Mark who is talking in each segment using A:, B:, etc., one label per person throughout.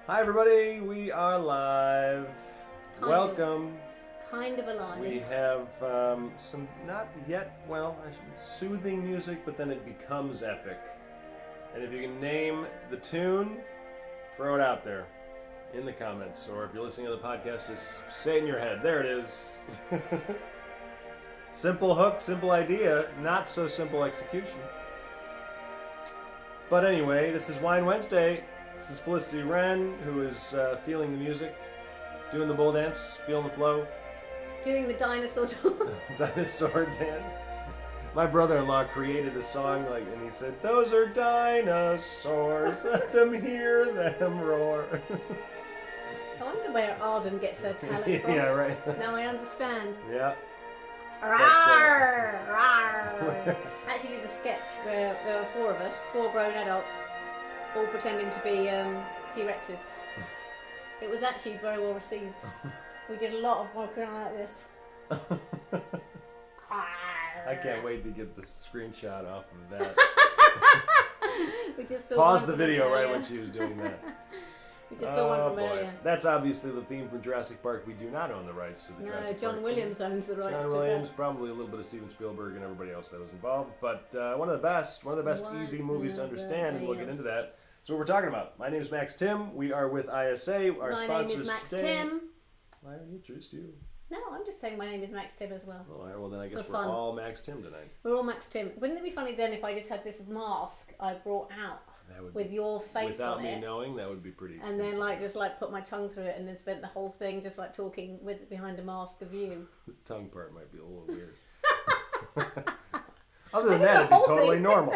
A: Hi everybody, we are live. Welcome.
B: Kind of alive.
A: We have some not yet, soothing music, but then it becomes epic. And if you can name the tune, throw it out there in the comments. Or if you're listening to the podcast, just say it in your head. There it is. Simple hook, simple idea, not so simple execution. But anyway, this is Wine Wednesday. This is Felicity Wren, who is feeling the music, doing the bull dance, feeling the flow.
B: Doing the dinosaur
A: dance. My brother-in-law created a song and he said, "Those are dinosaurs, let them hear them roar."
B: I wonder where Arden gets her talent from.
A: Yeah, right.
B: Now I understand.
A: Yeah.
B: Rawr, rawr. Actually, the sketch where there were four of us, four grown adults, all pretending to be T-Rexes. It was actually very well received. We did a lot of walking around like this.
A: I can't wait to get the screenshot off of that.
B: We just saw
A: Pause the video right when she was doing that.
B: We just saw one from earlier.
A: That's obviously the theme for Jurassic Park. We do not own the rights to the Jurassic Park.
B: No, John Williams owns the rights to that.
A: John Williams, probably a little bit of Steven Spielberg and everybody else that was involved. But one of the best easy movies to understand, and we'll get into that. So what we're talking about. My name is Max Tim. We are with ISA. Our sponsors today.
B: My name is Max Tim.
A: Why are you introduced you?
B: No, I'm just saying my name is Max Tim as well.
A: All right, well then I guess we're all Max Tim tonight.
B: We're all Max Tim. Wouldn't it be funny then if I just had this mask I brought out with your face on it?
A: Without me knowing, that would be pretty.
B: And then just put my tongue through it and then spent the whole thing just talking behind a mask of you.
A: The tongue part might be a little weird. Other than that, it'd be totally normal.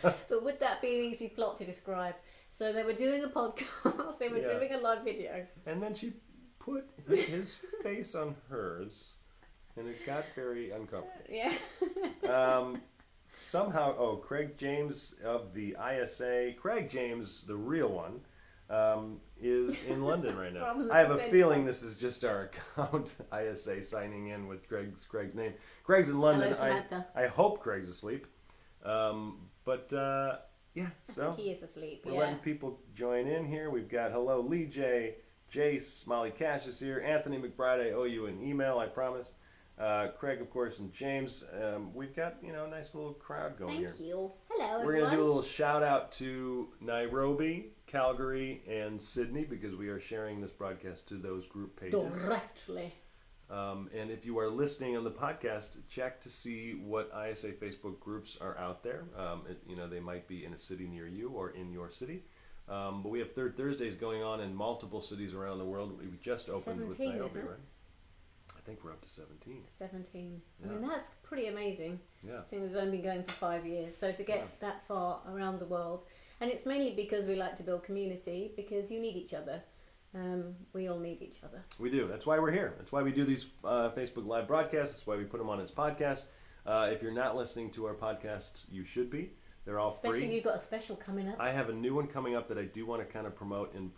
B: But would that be an easy plot to describe? So they were doing a podcast, they were doing a live video.
A: And then she put his face on hers, and it got very uncomfortable.
B: Yeah.
A: Somehow, Craig James of the ISA, Craig James, the real one, is in London right now. I have a feeling this is just our account, ISA, signing in with Craig's name. Craig's in London.
B: Hello, Samantha.
A: I hope Craig's asleep. Yeah, so
B: I think he is asleep.
A: We're letting people join in here. We've got hello, Lee J, Jace, Molly Cash is here, Anthony McBride. I owe you an email, I promise. Craig, of course, and James. We've got a nice little crowd going here.
B: Thank you. Hello,
A: We're going to do a little shout out to Nairobi, Calgary, and Sydney because we are sharing this broadcast to those group pages
B: directly.
A: And if you are listening on the podcast, check to see what ISA Facebook groups are out there. They might be in a city near you or in your city. But we have Third Thursdays going on in multiple cities around the world. We just opened with Nairobi, right? I think we're up to 17.
B: 17.
A: Yeah.
B: I mean, that's pretty amazing.
A: Yeah.
B: Seeing as we've only been going for 5 years. So to get that far around the world. And it's mainly because we like to build community, because you need each other. We all need each other.
A: We do. That's why we're here. That's why we do these Facebook Live broadcasts. That's why we put them on as podcasts. If you're not listening to our podcasts, you should be. They're all free.
B: Especially you've got a special coming up.
A: I have a new one coming up that I do want to kind of promote and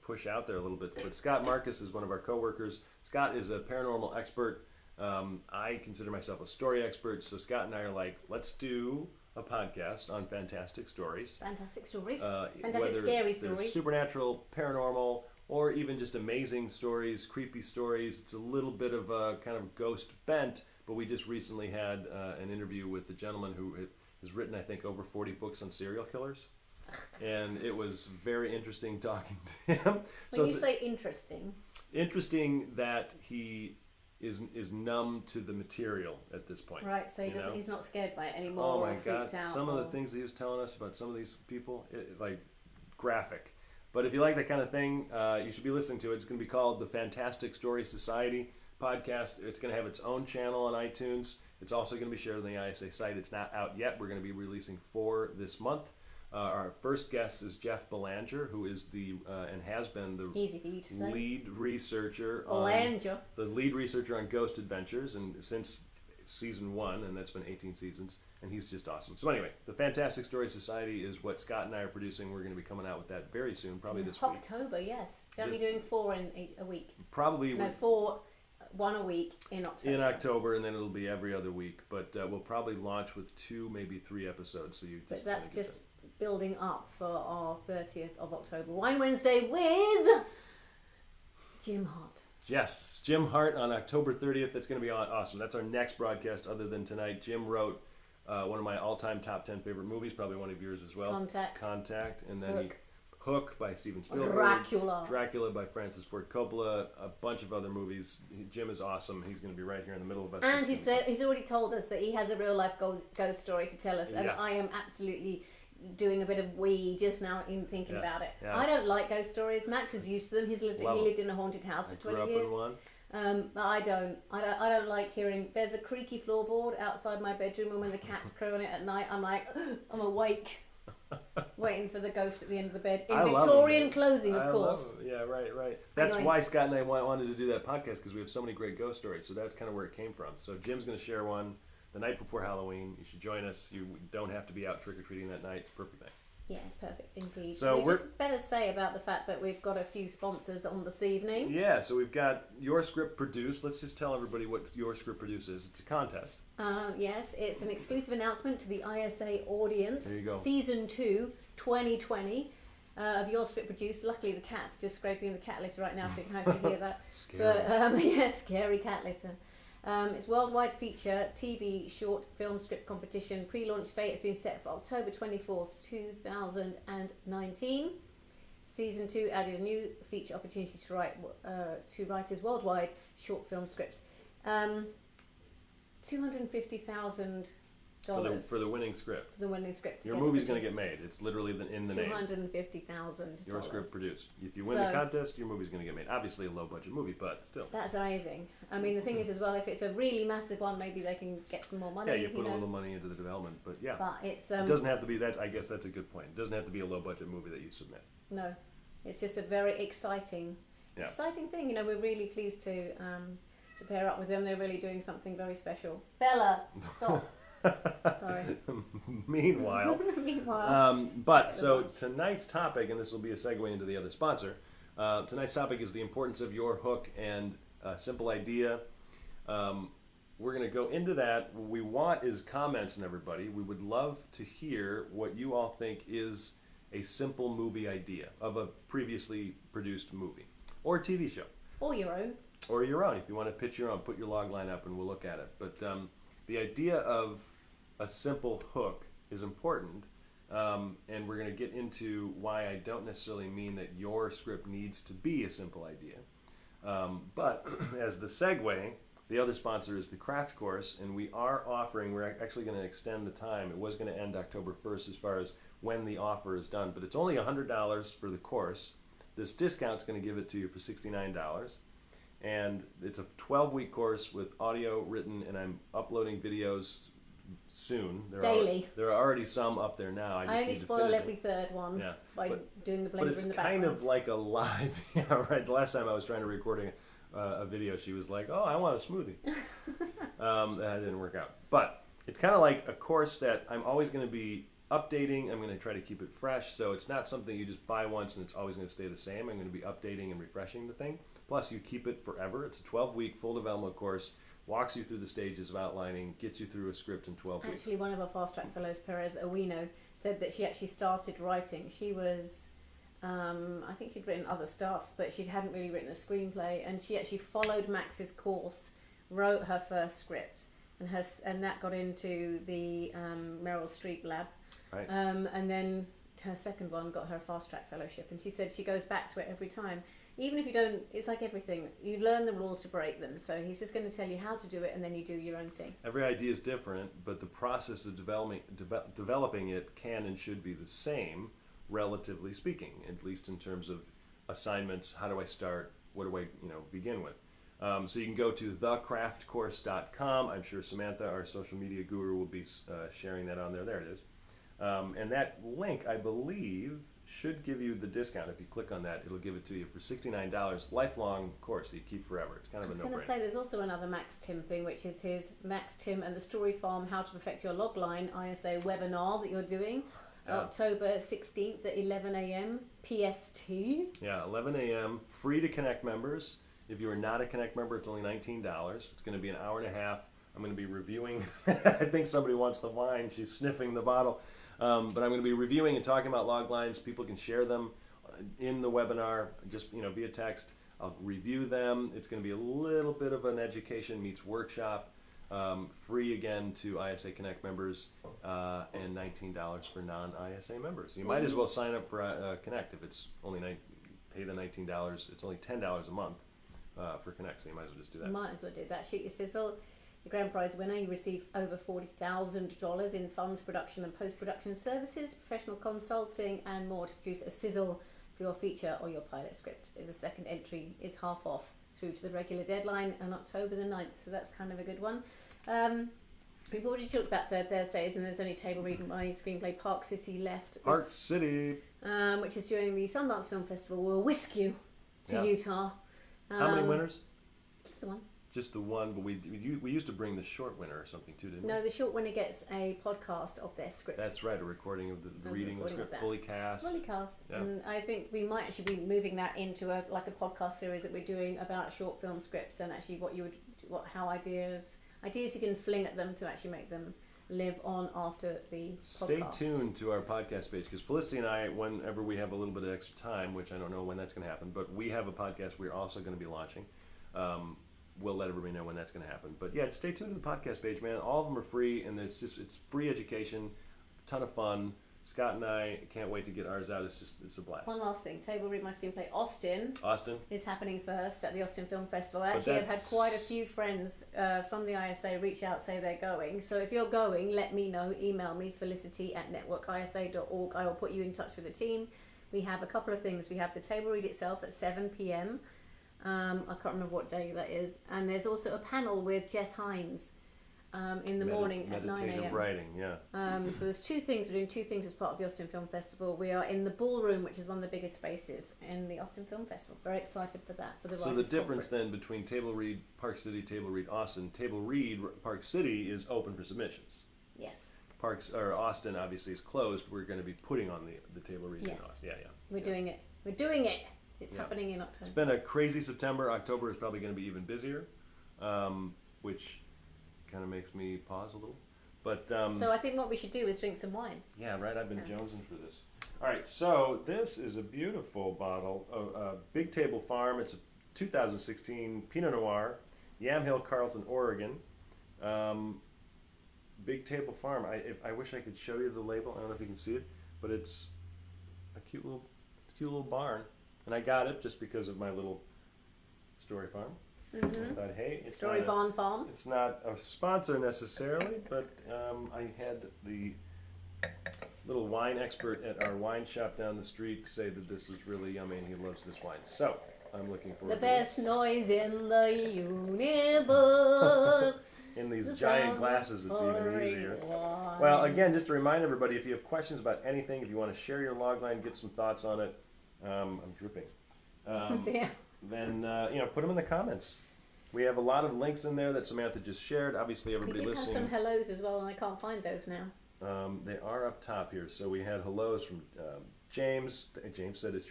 A: push out there a little bit. But Scott Marcus is one of our coworkers. Scott is a paranormal expert. I consider myself a story expert. So Scott and I are like, let's do a podcast on fantastic stories.
B: Fantastic stories. Fantastic scary stories.
A: Supernatural, paranormal, or even just amazing stories, creepy stories. It's a little bit of a kind of ghost bent. But we just recently had an interview with the gentleman who has written, I think, over 40 books on serial killers. And it was very interesting talking to him.
B: When you say interesting?
A: Interesting that he is numb to the material at this point.
B: Right, so he's not scared by it anymore.
A: Oh my God, some of the things that he was telling us about some of these people, graphic. But if you like that kind of thing, you should be listening to it. It's going to be called the Fantastic Story Society podcast. It's going to have its own channel on iTunes. It's also going to be shared on the ISA site. It's not out yet. We're going to be releasing 4 this month. Our first guest is Jeff Belanger, who is and has been the lead researcher on Ghost Adventures, and since season 1, and that's been 18 seasons, and he's just awesome. So anyway, the Fantastic Story Society is what Scott and I are producing. We're going to be coming out with that very soon, probably this week.
B: October, yes. They'll be doing 4 in a week.
A: Probably.
B: No, 4. 1 a week in October.
A: In October, and then it'll be every other week. But we'll probably launch with 2, maybe 3 episodes. So you. But
B: that's just building up for our 30th of October Wine Wednesday with Jim Hart.
A: Yes, Jim Hart on October 30th. That's going to be awesome. That's our next broadcast other than tonight. Jim wrote one of my all-time top 10 favorite movies, probably one of yours as well. Contact. And then Hook by Steven Spielberg. Dracula by Francis Ford Coppola. A bunch of other movies. Jim is awesome. He's going to be right here in the middle of us.
B: And he's already told us that he has a real-life ghost story to tell us. And I am absolutely doing a bit of wee just now in thinking about it. I don't like ghost stories. Max is used to them. He lived in a haunted house for 20 years. But I don't like hearing. There's a creaky floorboard outside my bedroom, and when the cats crow on it at night, I'm like, I'm awake, waiting for the ghost at the end of the bed in Victorian clothing, of course.
A: Yeah, right. That's why Scott and I wanted to do that podcast, because we have so many great ghost stories. So that's kind of where it came from. So Jim's going to share one the night before Halloween. You should join us. You don't have to be out trick-or-treating that night. It's a perfect night.
B: Yeah, perfect indeed.
A: So
B: we just better say about the fact that we've got a few sponsors on this evening.
A: Yeah, so we've got Your Script Produced. Let's just tell everybody what Your Script Produced is. It's a contest.
B: Yes, it's an exclusive announcement to the ISA audience.
A: There you go.
B: Season 2, 2020 of Your Script Produced. Luckily, the cat's just scraping the cat litter right now, so you can hopefully hear that.
A: Scary.
B: But, scary cat litter. It's worldwide feature TV short film script competition. Pre-launch date has been set for October 24th, 2019. Season 2 added a new feature opportunity to write to writers worldwide short film scripts. $250,000
A: for the winning script.
B: For the winning script.
A: Your movie's going to get made. It's literally in the name.
B: $250,000.
A: Your Script Produced. If you win the contest, your movie's going to get made. Obviously a low budget movie, but still.
B: That's amazing. I mean, the thing is as well, if it's a really massive one, maybe they can get some more money.
A: Yeah, you put a little money into the development, but yeah.
B: But it's
A: it doesn't have to be that. I guess that's a good point. It doesn't have to be a low budget movie that you submit.
B: No, it's just a very exciting thing. You know, we're really pleased to pair up with them. They're really doing something very special. Bella, stop. Sorry.
A: Meanwhile. So tonight's topic, and this will be a segue into the other sponsor. Tonight's topic is the importance of your hook and a simple idea. We're going to go into that. What we want is comments from everybody. We would love to hear what you all think is a simple movie idea of a previously produced movie or TV show.
B: Or your own.
A: If you want to pitch your own, put your log line up and we'll look at it. But the idea of a simple hook is important, and we're going to get into why I don't necessarily mean that your script needs to be a simple idea. But as the segue, the other sponsor is the Craft Course, and we're actually going to extend the time. It was going to end October 1st as far as when the offer is done, but it's only $100 for the course. This discount's going to give it to you for $69. And it's a 12-week course with audio written, and I'm uploading videos soon.
B: Daily.
A: There are already some up there now. I
B: only spoil every third one by doing the blender in the background.
A: But it's kind of like a live. Yeah, right. The last time I was trying to record a video, she was like, "Oh, I want a smoothie." That didn't work out. But it's kind of like a course that I'm always going to be updating. I'm going to try to keep it fresh, so it's not something you just buy once and it's always going to stay the same. I'm going to be updating and refreshing the thing. Plus, you keep it forever. It's a 12-week full development course, walks you through the stages of outlining, gets you through a script in 12 weeks.
B: Actually, one of our Fast Track fellows, Perez Owino, said that she actually started writing. She was, I think she'd written other stuff, but she hadn't really written a screenplay, and she actually followed Max's course, wrote her first script, and that got into the Meryl Streep lab.
A: Right.
B: And then her second one got her Fast Track fellowship, and she said she goes back to it every time. Even if you don't, it's like everything. You learn the rules to break them. So he's just going to tell you how to do it, and then you do your own thing.
A: Every idea is different, but the process of developing it can and should be the same, relatively speaking, at least in terms of assignments. How do I start? What do I begin with? So you can go to thecraftcourse.com. I'm sure Samantha, our social media guru, will be sharing that on there. There it is. And that link, I believe, should give you the discount. If you click on that, it'll give it to you for $69, lifelong course that you keep forever. It's kind of a no-brainer. I was going to say,
B: there's also another Max Tim thing, which is his Max Tim and the Story Farm How to Perfect Your Logline ISA webinar that you're doing. October 16th at 11 a.m. PST.
A: Yeah, 11 a.m. Free to Connect members. If you are not a Connect member, it's only $19. It's going to be an hour and a half. I'm going to be reviewing. I think somebody wants the wine. She's sniffing the bottle. But I'm going to be reviewing and talking about log lines. People can share them in the webinar, just via text. I'll review them. It's going to be a little bit of an education meets workshop. Free again to ISA Connect members, and $19 for non-ISA members. You might as well sign up for Connect if it's only pay the $19. It's only $10 a month for Connect, so you might as well just do that.
B: You might as well do that. Shoot your sizzle. The grand prize winner, you receive over $40,000 in funds, production and post-production services, professional consulting, and more to produce a sizzle for your feature or your pilot script. The second entry is half off through to the regular deadline on October the 9th, so that's kind of a good one. We've already talked about Third Thursdays, and there's only table reading by Screenplay Park City left.
A: Park City!
B: Which is during the Sundance Film Festival. We'll whisk you to Utah.
A: How many winners?
B: Just the one.
A: Just the one, but we used to bring the short winner or something too, didn't we?
B: No, the short winner gets a podcast of their script.
A: That's right, a recording of the reading of the script, fully cast.
B: Fully cast.
A: Yeah.
B: And I think we might actually be moving that into a podcast series that we're doing about short film scripts, and actually how ideas you can fling at them to actually make them live on after the podcast.
A: Stay tuned to our podcast page, because Felicity and I, whenever we have a little bit of extra time, which I don't know when that's going to happen, but we have a podcast we're also going to be launching. We'll let everybody know when that's going to happen. But yeah, stay tuned to the podcast page, man. All of them are free, and it's free education, a ton of fun. Scott and I can't wait to get ours out. It's a blast.
B: One last thing, Table Read My Screenplay Austin is happening first at the Austin Film Festival. Actually, I've had quite a few friends from the ISA reach out, say they're going. So if you're going, let me know. Email me, felicity@networkisa.org. I will put you in touch with the team. We have a couple of things. We have the table read itself at 7 p.m. I can't remember what day that is. And there's also a panel with Jess Hines in the morning at 9 a.m.
A: Meditative writing, yeah.
B: So there's two things. We're doing two things as part of the Austin Film Festival. We are in the ballroom, which is one of the biggest spaces in the Austin Film Festival. Very excited for that, for the
A: So the difference then between Table Read Park City, Table Read Austin, Table Read Park City is open for submissions.
B: Yes.
A: Austin obviously is closed. We're going to be putting on the Table Read in Austin. Yeah.
B: We're doing it. We're doing it. It's happening in October.
A: It's been a crazy September. October is probably going to be even busier, which kind of makes me pause a little. But
B: so I think what we should do is drink some wine.
A: Yeah, right. I've been jonesing for this. All right, so this is a beautiful bottle of Big Table Farm. It's a 2016 Pinot Noir, Yamhill, Carlton, Oregon. Big Table Farm. I wish I could show you the label. I don't know if you can see it, but it's a cute little barn. And I got it just because of my little story farm.
B: Mm-hmm.
A: But hey, it's
B: Story Barn Farm.
A: It's not a sponsor necessarily, but I had the little wine expert at our wine shop down the street say that this is really yummy and he loves this wine. So I'm looking for
B: the best noise in the universe.
A: In these giant glasses, it's even easier. Well, again, just to remind everybody, if you have questions about anything, if you want to share your logline, get some thoughts on it. I'm dripping. Then put them in the comments. We have a lot of links in there that Samantha just shared. Obviously, everybody listening.
B: We did have some hellos as well, and I can't find those now.
A: They are up top here. So we had hellos from James. James said it's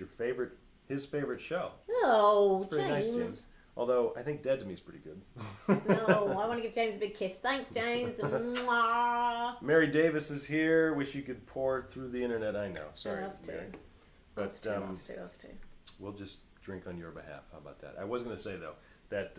A: his favorite show.
B: Oh,
A: it's very nice, James. Although I think Dead to Me is pretty good.
B: No, I want to give James a big kiss. Thanks, James. Mwah.
A: Mary Davis is here. Wish you could pour through the internet. I know. Sorry,
B: us too.
A: Mary. But
B: us too.
A: We'll just drink on your behalf. How about that? I was going to say though that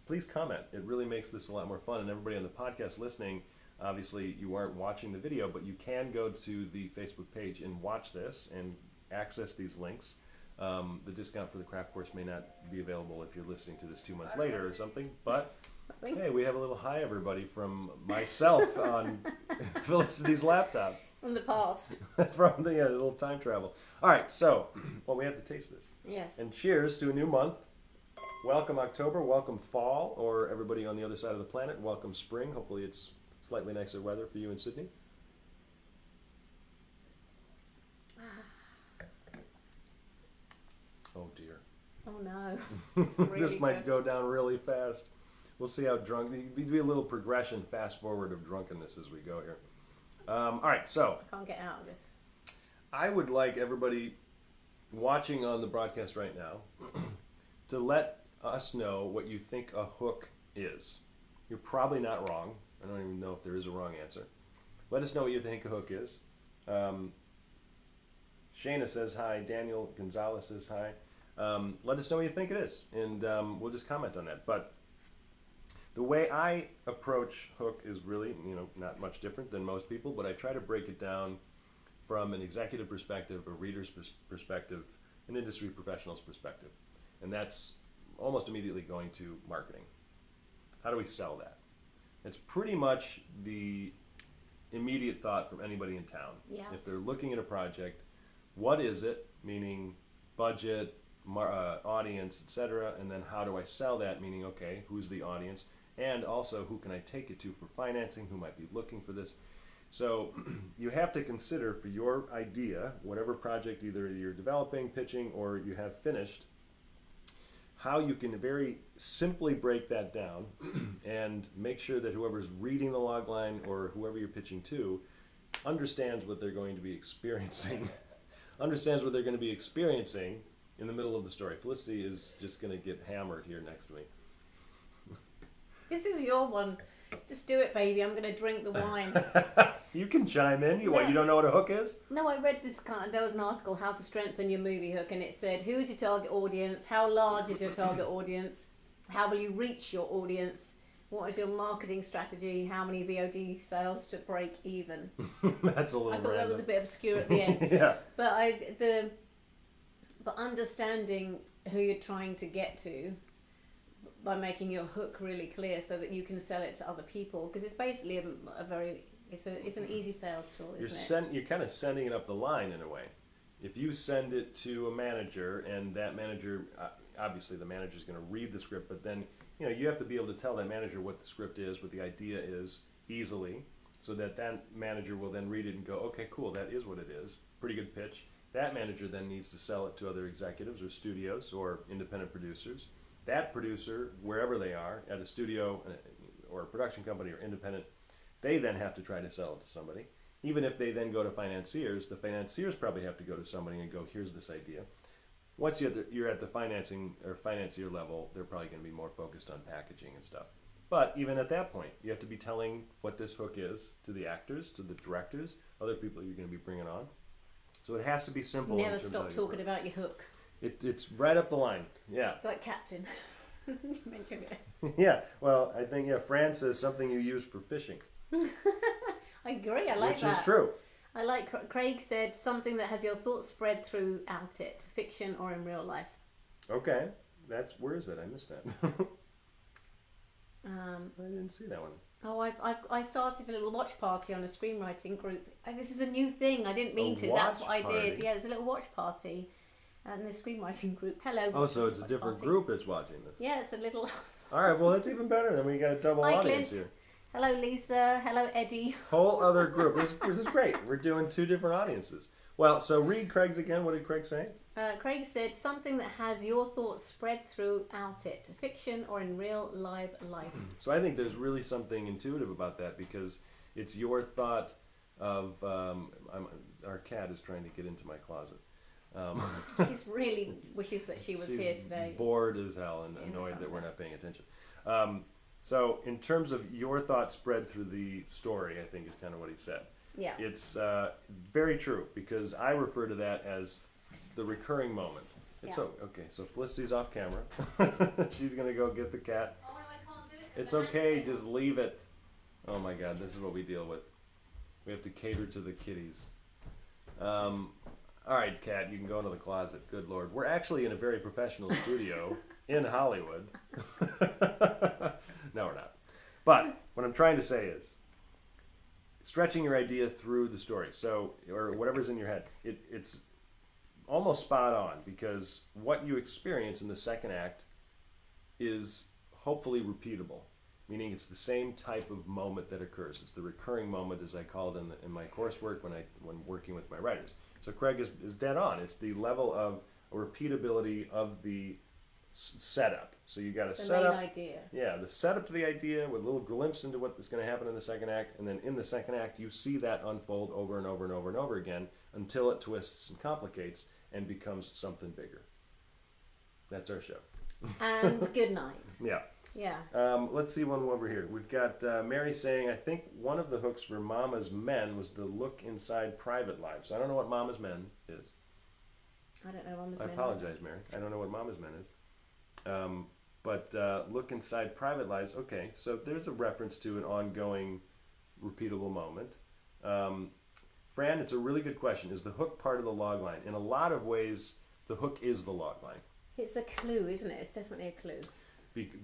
A: please comment. It really makes this a lot more fun. And everybody on the podcast listening, obviously you aren't watching the video, but you can go to the Facebook page and watch this and access these links. The discount for the craft course may not be available if you're listening to this 2 months later or something, but hey, we have a little hi everybody from myself on Felicity's laptop.
B: From the past.
A: From the little time travel. All right, so, we have to taste this.
B: Yes.
A: And cheers to a new month. Welcome October, welcome fall, or everybody on the other side of the planet, welcome spring. Hopefully it's slightly nicer weather for you in Sydney. Oh dear.
B: Oh no.
A: Really this might go down really fast. We'll see how drunk. There'll be a little progression, fast forward of drunkenness as we go here. All right, so.
B: I can't get out of this.
A: I would like everybody watching on the broadcast right now to let us know what you think a hook is. You're probably not wrong. I don't even know if there is a wrong answer. Let us know what you think a hook is. Shayna says hi. Daniel Gonzalez says hi. Let us know what you think it is, and we'll just comment on that. But the way I approach Hook is really, not much different than most people, but I try to break it down from an executive perspective, a reader's perspective, an industry professional's perspective. And that's almost immediately going to marketing. How do we sell that? It's pretty much the immediate thought from anybody in town.
B: Yes.
A: If they're looking at a project, what is it, meaning budget, audience, etc., and then how do I sell that, meaning, okay, who's the audience, and also who can I take it to for financing, who might be looking for this. So you have to consider for your idea, whatever project either you're developing, pitching, or you have finished, how you can very simply break that down and make sure that whoever's reading the log line or whoever you're pitching to understands what they're going to be experiencing. Understands what they're going to be experiencing in the middle of the story. Felicity is just going to get hammered here next to me.
B: This is your one. Just do it, baby. I'm going to drink the wine.
A: You can chime in. You don't know what a hook is?
B: No, I read this there was an article, How to Strengthen Your Movie Hook, and it said, who is your target audience? How large is your target audience? How will you reach your audience? What is your marketing strategy? How many VOD sales to break even?
A: That's a little
B: I thought
A: random.
B: that was a bit obscure at the end.
A: Yeah.
B: But understanding who you're trying to get to by making your hook really clear so that you can sell it to other people, because it's basically it's an easy sales tool, isn't it?
A: You're kind of sending it up the line in a way. If you send it to a manager, and that manager, obviously the manager's going to read the script, but then you have to be able to tell that manager what the script is, what the idea is easily, so that manager will then read it and go, okay, cool, that is what it is. Pretty good pitch. That manager then needs to sell it to other executives or studios or independent producers. That producer, wherever they are, at a studio or a production company or independent, they then have to try to sell it to somebody. Even if they then go to financiers, the financiers probably have to go to somebody and go, here's this idea. Once you're at the financing or financier level, they're probably going to be more focused on packaging and stuff. But even at that point, you have to be telling what this hook is to the actors, to the directors, other people you're going to be bringing on. So it has to be simple.
B: Never stop talking about your hook.
A: It's right up the line. Yeah.
B: It's like Captain. You mentioned it.
A: Yeah. Well, I think Fran says something you use for fishing.
B: I agree. I like that.
A: Which is true.
B: I like. Craig said something that has your thoughts spread throughout it, fiction or in real life.
A: Okay. Where is that? I missed that. I didn't see that one.
B: Oh, I started a little watch party on a screenwriting group. This is a new thing. I didn't mean to. That's what I did. Yeah, there's a little watch party. And the screenwriting group. Hello.
A: Oh, so it's a different group that's watching this.
B: Yeah, it's a little.
A: All right, well that's even better. Then we got a double
B: Hi,
A: audience
B: Clint.
A: here.
B: Hello, Lisa. Hello, Eddie.
A: Whole other group. This is great. We're doing two different audiences. Well, so read Craig's again. What did Craig say?
B: Craig said something that has your thoughts spread throughout it, fiction or in real live life.
A: So I think there's really something intuitive about that, because it's your thought of. Our cat is trying to get into my closet.
B: She really wishes that she was here today.
A: Bored as hell and annoyed that we're not paying attention. So in terms of your thoughts spread through the story, I think is kind of what he said.
B: Yeah.
A: It's very true, because I refer to that as the recurring moment. It's okay. So Felicity's off camera. She's gonna go get the cat.
B: Oh, no, I can't do it.
A: It's okay. Just leave it. Oh my God, this is what we deal with. We have to cater to the kitties. All right, Kat, you can go into the closet. Good Lord. We're actually in a very professional studio in Hollywood. No, we're not. But what I'm trying to say is stretching your idea through the story. So, or whatever's in your head. It's almost spot on, because what you experience in the second act is hopefully repeatable. Meaning it's the same type of moment that occurs. It's the recurring moment, as I call it in my coursework when working with my writers. So Craig is dead on. It's the level of repeatability of the setup. So you got a setup.
B: The main idea.
A: Yeah, the setup to the idea with a little glimpse into what's going to happen in the second act, and then in the second act you see that unfold over and over and over and over again until it twists and complicates and becomes something bigger. That's our show.
B: And good night.
A: Yeah.
B: Yeah.
A: Let's see one over here. We've got Mary saying, I think one of the hooks for Mama's Men was the look inside private lives. So I don't know what Mama's Men is.
B: I don't know Mama's
A: I
B: Men.
A: apologize, Mary. I don't know what Mama's Men is. But look inside private lives. Okay, so there's a reference to an ongoing, repeatable moment. Fran, it's a really good question. Is the hook part of the log line? In a lot of ways, the hook is the log line.
B: It's a clue, isn't it? It's definitely a clue.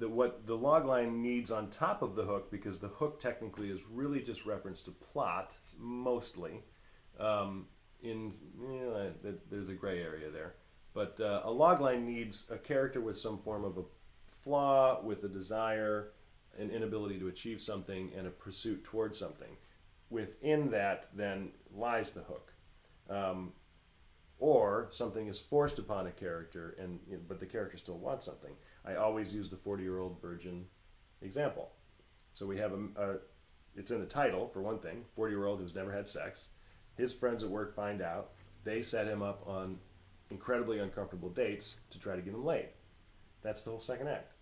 A: What the log line needs on top of the hook, because the hook technically is really just reference to plot, mostly. There's a gray area there. But a log line needs a character with some form of a flaw, with a desire, an inability to achieve something, and a pursuit towards something. Within that, then, lies the hook. Or something is forced upon a character, but the character still wants something. I always use the 40-year-old virgin example. So we have it's in the title, for one thing, 40-year-old who's never had sex. His friends at work find out. They set him up on incredibly uncomfortable dates to try to get him laid. That's the whole second act.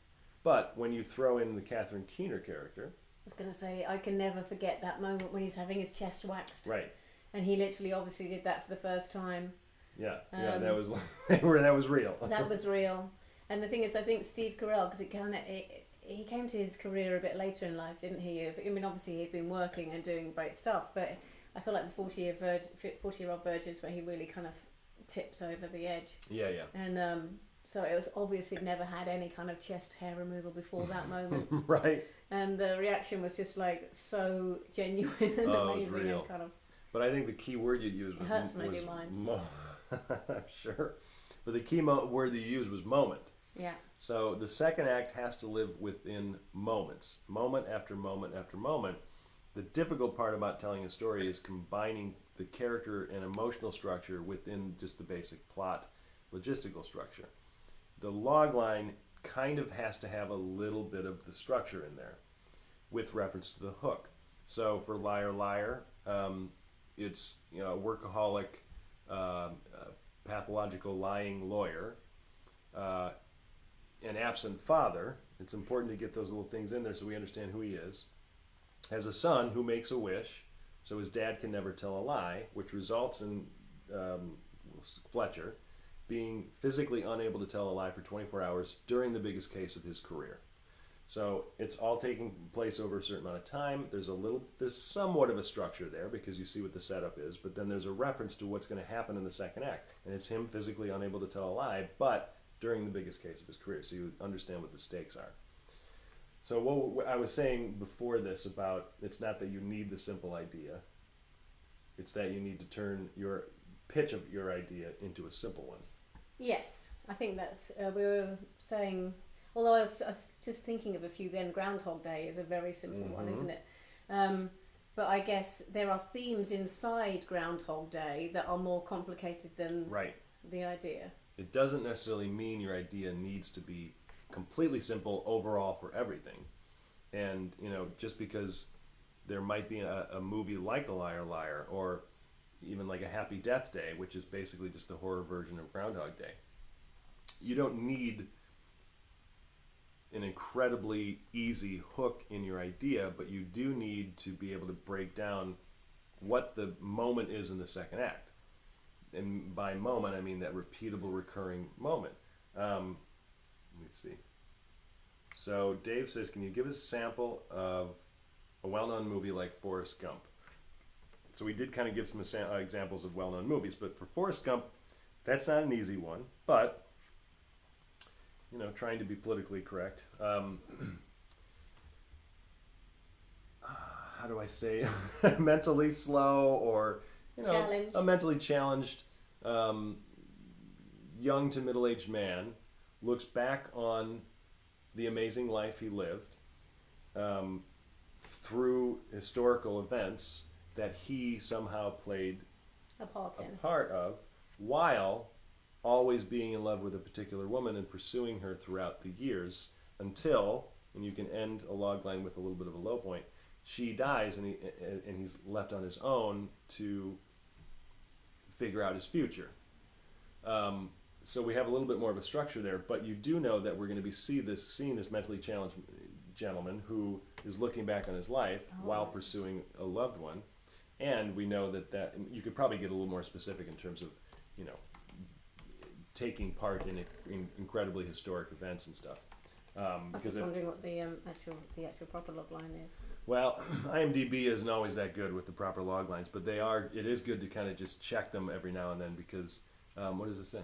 A: But when you throw in the Catherine Keener character...
B: I was going to say, I can never forget that moment when he's having his chest waxed.
A: Right.
B: And he literally obviously did that for the first time.
A: Yeah, that was that was real.
B: That was real. And the thing is, I think Steve Carell, because he came to his career a bit later in life, didn't he? I mean, obviously he'd been working and doing great stuff, but I feel like the 40-year-old virgin is where he really kind of tips over the edge.
A: Yeah.
B: And so it was obvious he'd never had any kind of chest hair removal before that moment.
A: Right.
B: And the reaction was just like so genuine and amazing.
A: It was real.
B: And kind of.
A: But I think the key word you used was...
B: It hurts when I do mine.
A: I'm sure. But the key word that you used was moment.
B: Yeah.
A: So the second act has to live within moments. Moment after moment after moment. The difficult part about telling a story is combining the character and emotional structure within just the basic plot logistical structure. The log line kind of has to have a little bit of the structure in there with reference to the hook. So for Liar Liar, it's a workaholic, pathological lying lawyer, an absent father. It's important to get those little things in there so we understand who he is. Has a son who makes a wish, so his dad can never tell a lie, which results in Fletcher being physically unable to tell a lie for 24 hours during the biggest case of his career. So it's all taking place over a certain amount of time. There's somewhat of a structure there because you see what the setup is, but then there's a reference to what's going to happen in the second act, and it's him physically unable to tell a lie, but during the biggest case of his career, so you understand what the stakes are. So what I was saying before this about, it's not that you need the simple idea, it's that you need to turn your pitch of your idea into a simple one. Yes,
B: I think that's, we were saying, although I was just thinking of a few then, Groundhog Day is a very simple one, isn't it? But I guess there are themes inside Groundhog Day that are more complicated than the idea.
A: It doesn't necessarily mean your idea needs to be completely simple overall for everything. And, just because there might be a movie like A Liar Liar, or even like A Happy Death Day, which is basically just the horror version of Groundhog Day. You don't need an incredibly easy hook in your idea, but you do need to be able to break down what the moment is in the second act. And by moment, I mean that repeatable, recurring moment. Let me see. So Dave says, can you give us a sample of a well-known movie like Forrest Gump? So we did kind of give some examples of well-known movies, but for Forrest Gump, that's not an easy one, but trying to be politically correct. How do I say mentally slow, or a mentally challenged young to middle-aged man looks back on the amazing life he lived through historical events that he somehow played
B: a
A: part of, while always being in love with a particular woman and pursuing her throughout the years until, and you can end a log line with a little bit of a low point, she dies and he's left on his own to figure out his future. so we have a little bit more of a structure there, but you do know that we're going to be seeing this mentally challenged gentleman who is looking back on his life while pursuing a loved one, and we know that you could probably get a little more specific in terms of, you know, taking part in incredibly historic events and stuff.
B: I was just wondering what the actual proper log line is.
A: Well, IMDb isn't always that good with the proper log lines, but it is good to kind of just check them every now and then because, what does it say?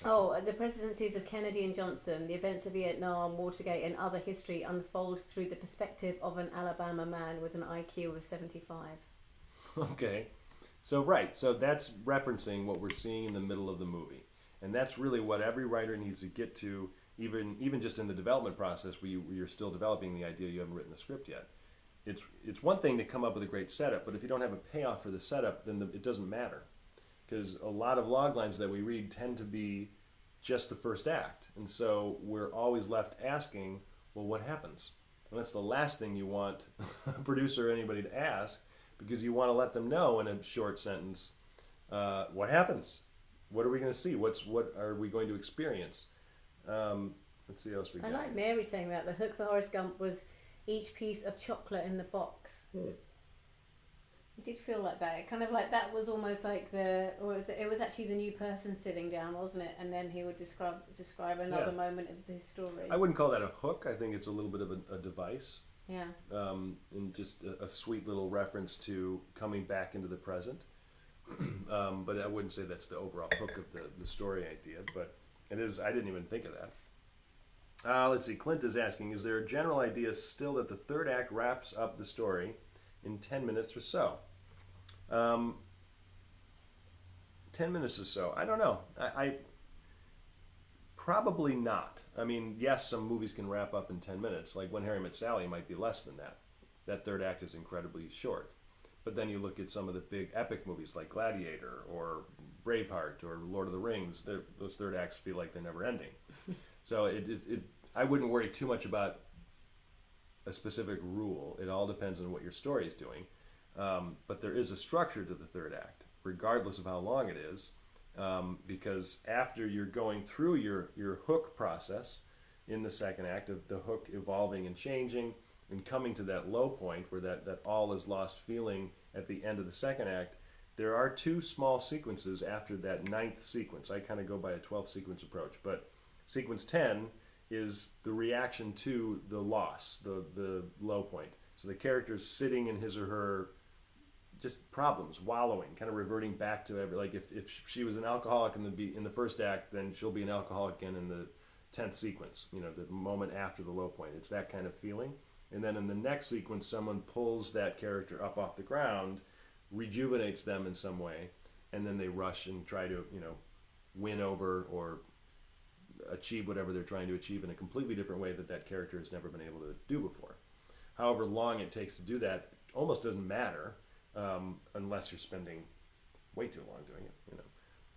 B: Oh, the presidencies of Kennedy and Johnson, the events of Vietnam, Watergate, and other history unfold through the perspective of an Alabama man with an IQ of 75.
A: Okay. So that's referencing what we're seeing in the middle of the movie. And that's really what every writer needs to get to, even just in the development process where you're still developing the idea, you haven't written the script yet. It's one thing to come up with a great setup, but if you don't have a payoff for the setup, then it doesn't matter. Because a lot of log lines that we read tend to be just the first act. And so we're always left asking, well, what happens? And that's the last thing you want a producer or anybody to ask, because you want to let them know in a short sentence, what happens? What are we going to see? What are we going to experience? Let's see what else we got.
B: I like Mary saying that. The hook for Horace Gump was each piece of chocolate in the box. It did feel like that. It kind of like that was almost like it was actually the new person sitting down, wasn't it? And then he would describe another moment of this story.
A: I wouldn't call that a hook. I think it's a little bit of a device.
B: Yeah.
A: And just a sweet little reference to coming back into the present. But I wouldn't say that's the overall hook of the story idea. But it is. I didn't even think of that. Let's see. Clint is asking, is there a general idea still that the third act wraps up the story in 10 minutes or so? 10 minutes or so. I don't know. I probably not. I mean, yes, some movies can wrap up in 10 minutes. Like When Harry Met Sally might be less than that. That third act is incredibly short. But then you look at some of the big epic movies like Gladiator or Braveheart or Lord of the Rings. Those third acts feel like they're never ending. So I wouldn't worry too much about a specific rule. It all depends on what your story is doing. But there is a structure to the third act, regardless of how long it is, because after you're going through your hook process in the second act of the hook evolving and changing and coming to that low point where that all is lost feeling at the end of the second act, there are two small sequences after that 9th sequence. I kind of go by a 12 sequence approach, but sequence 10 is the reaction to the loss, the low point. So the character's sitting in his or her just problems, wallowing, kind of reverting back to like if she was an alcoholic in the first act, then she'll be an alcoholic again in the 10th sequence, the moment after the low point. It's that kind of feeling. And then in the next sequence, someone pulls that character up off the ground, rejuvenates them in some way, and then they rush and try to, win over or achieve whatever they're trying to achieve in a completely different way that character has never been able to do before. However long it takes to do that almost doesn't matter unless you're spending way too long doing it,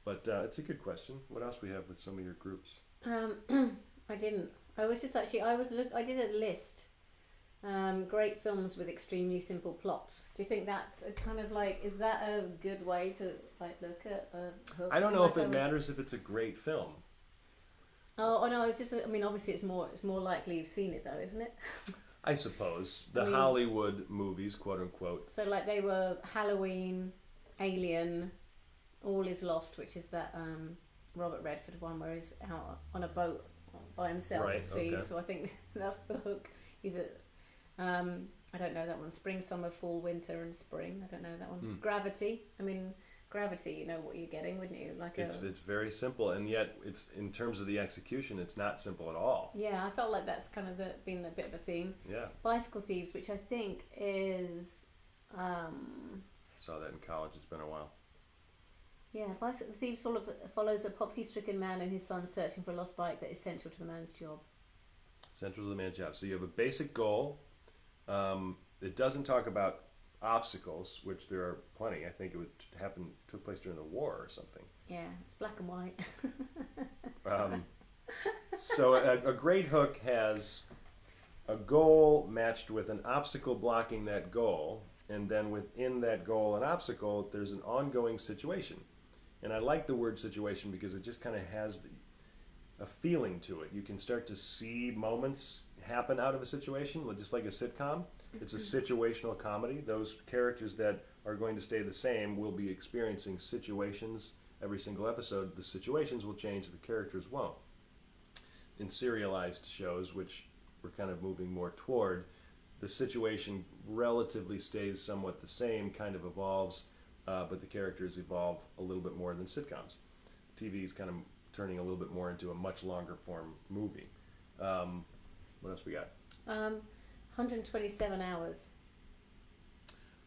A: But it's a good question. What else we have with some of your groups?
B: I didn't. I was just actually I did a list. Great films with extremely simple plots. Do you think that's a kind of like, is that a good way to look at a hook?
A: I don't know if it matters if it's a great film.
B: Oh no, it's just, obviously it's more likely you've seen it though, isn't it?
A: I suppose. Hollywood movies, quote unquote.
B: So they were Halloween, Alien, All Is Lost, which is that Robert Redford one where he's out on a boat by himself at sea. Okay. So I think that's the hook. He's at I don't know that one. Spring, summer, fall, winter, and spring. I don't know that one. Gravity. Gravity. You know what you're getting, wouldn't you?
A: It's very simple, and yet it's in terms of the execution, it's not simple at all.
B: Yeah, I felt like that's kind of been a bit of a theme.
A: Yeah.
B: Bicycle Thieves, which I think is.
A: Saw that in college. It's been a while.
B: Yeah, Bicycle Thieves follows a poverty-stricken man and his son searching for a lost bike that is central to the man's job.
A: Central to the man's job. So you have a basic goal. It doesn't talk about obstacles, which there are plenty. I think it took place during the war or something.
B: Yeah, it's black and white.
A: So a great hook has a goal matched with an obstacle blocking that goal, and then within that goal and obstacle, there's an ongoing situation. And I like the word situation because it just kind of has a feeling to it. You can start to see moments happen out of a situation, just like a sitcom. It's a situational comedy. Those characters that are going to stay the same will be experiencing situations every single episode. The situations will change, the characters won't. In serialized shows, which we're kind of moving more toward, the situation relatively stays somewhat the same, kind of evolves, but the characters evolve a little bit more than sitcoms. TV is kind of turning a little bit more into a much longer form movie. What else we got?
B: 127 hours.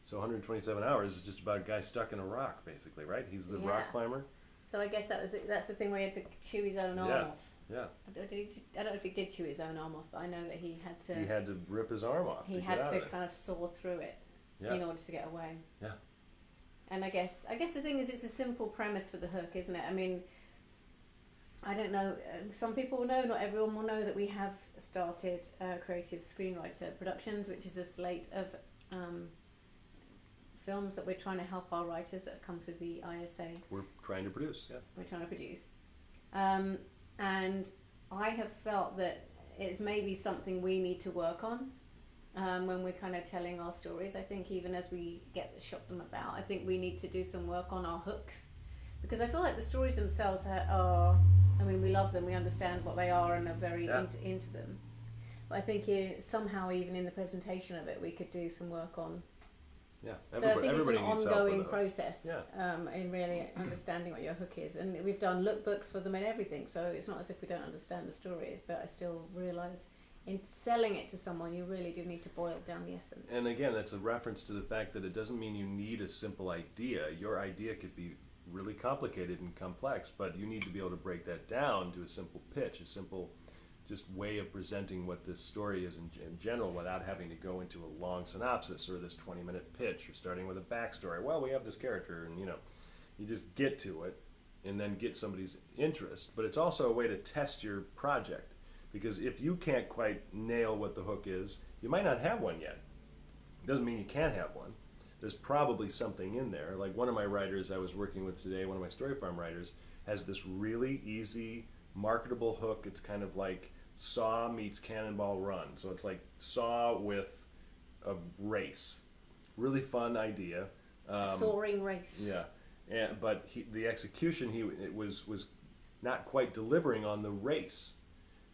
A: So 127 hours is just about a guy stuck in a rock, basically, right? He's the rock climber.
B: So I guess that's the thing where he had to chew his own arm off.
A: Yeah.
B: I don't know if he did chew his own arm off, but I know that he had to.
A: He had to rip his arm off.
B: He had to kind of saw through it in order to get away.
A: Yeah.
B: And I guess the thing is, it's a simple premise for the hook, isn't it? I mean, I don't know. Some people will know. Not everyone will know that we have started Creative Screenwriter Productions, which is a slate of films that we're trying to help our writers that have come through the ISA.
A: We're trying to produce. Yeah.
B: We're trying to produce. And I have felt that it's maybe something we need to work on when we're kind of telling our stories. I think even as we shot them about, I think we need to do some work on our hooks, because I feel like the stories themselves are, I mean, we love them, we understand what they are and are very into them. But I think somehow even in the presentation of it, we could do some work on.
A: Yeah,
B: so I think it's an ongoing
A: process.
B: In really understanding what your hook is, and we've done lookbooks for them and everything. So it's not as if we don't understand the stories, but I still realise in selling it to someone, you really do need to boil down the essence.
A: And again, that's a reference to the fact that it doesn't mean you need a simple idea. Your idea could be really complicated and complex, but you need to be able to break that down to a simple pitch, a simple just way of presenting what this story is in general without having to go into a long synopsis or this 20-minute pitch or starting with a backstory. Well, we have this character, and you just get to it and then get somebody's interest. But it's also a way to test your project, because if you can't quite nail what the hook is, you might not have one yet. It doesn't mean you can't have one. There's probably something in there. Like one of my writers I was working with today, one of my Story Farm writers, has this really easy, marketable hook. It's kind of like Saw meets Cannonball Run. So it's like Saw with a race. Really fun idea.
B: Soaring race.
A: Yeah, but the execution it was not quite delivering on the race.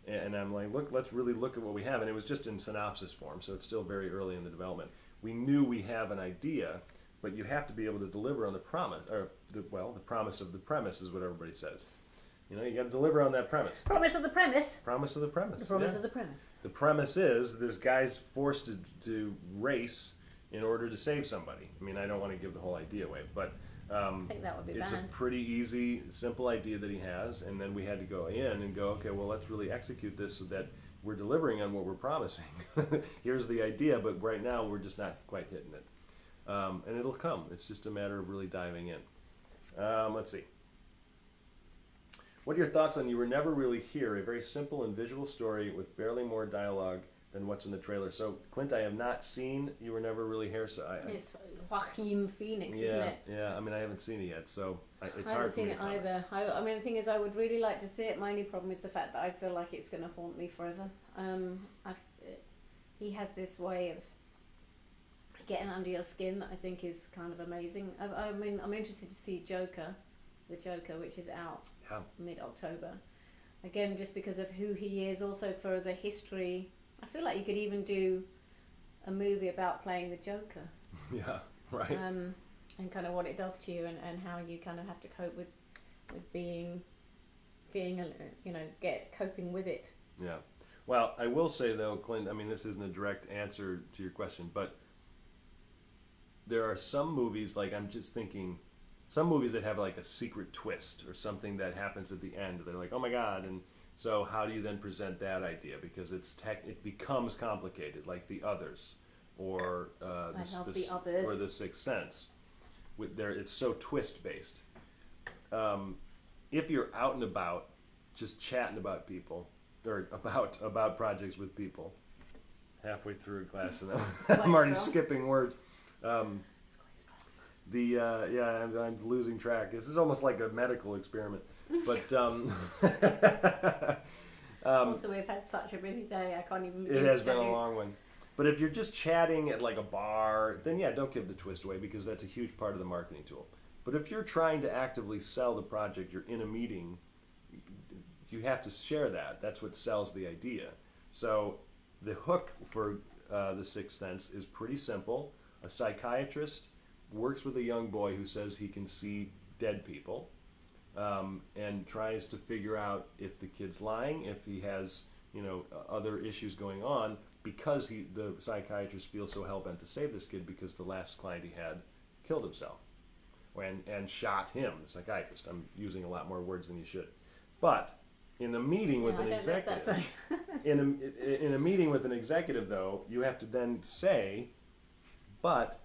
A: And I'm like, let's really look at what we have. And it was just in synopsis form, so it's still very early in the development. We knew we have an idea, but you have to be able to deliver on the promise, or the promise of the premise is what everybody says. You got to deliver on that premise.
B: Promise of the premise.
A: Promise of the premise.
B: The promise of the premise.
A: The premise is this guy's forced to race in order to save somebody. I mean, I don't want to give the whole idea away, but
B: I think that would be
A: it's
B: bad.
A: a pretty easy, simple idea that he has, and then we had to go in and go, okay, well, let's really execute this so that we're delivering on what we're promising. Here's the idea, but right now we're just not quite hitting it. And it'll come. It's just a matter of really diving in. Let's see. What are your thoughts on You Were Never Really Here, a very simple and visual story with barely more dialogue than what's in the trailer? So, Clint, I have not seen You Were Never Really Here. So
B: it's Joaquin Phoenix, isn't it?
A: Yeah, I mean, I haven't seen it yet, so it's hard for me.
B: I haven't seen it either. I mean, the thing is, I would really like to see it. My only problem is the fact that I feel like it's going to haunt me forever. He has this way of getting under your skin that I think is kind of amazing. I mean, I'm interested to see The Joker, which is out mid-October. Again, just because of who he is, also for the history. I feel like you could even do a movie about playing the Joker.
A: Yeah, right.
B: And kind of what it does to you, and how you kind of have to cope with being coping with it.
A: Yeah. Well, I will say though, Clint, I mean, this isn't a direct answer to your question, but there are some movies, like I'm just thinking, some movies that have like a secret twist or something that happens at the end. They're like, oh my God. And so how do you then present that idea? Because it becomes complicated, like The Others or The Sixth Sense. It's so twist based. If you're out and about, just chatting about people or about projects with people, halfway through a glass, and I'm already skipping words.
B: It's quite strong.
A: I'm losing track. This is almost like a medical experiment. But
B: Also, we've had such a busy day. I can't even.
A: it has been a long one. But if you're just chatting at like a bar, then yeah, don't give the twist away because that's a huge part of the marketing tool. But if you're trying to actively sell the project, you're in a meeting, you have to share that. That's what sells the idea. So the hook for The Sixth Sense is pretty simple. A psychiatrist works with a young boy who says he can see dead people, and tries to figure out if the kid's lying, if he has other issues going on, because the psychiatrist feels so hell-bent to save this kid because the last client he had killed himself and shot him, the psychiatrist. I'm using a lot more words than you should. But in the meeting with an executive, in a meeting with an executive, though, you have to then say, but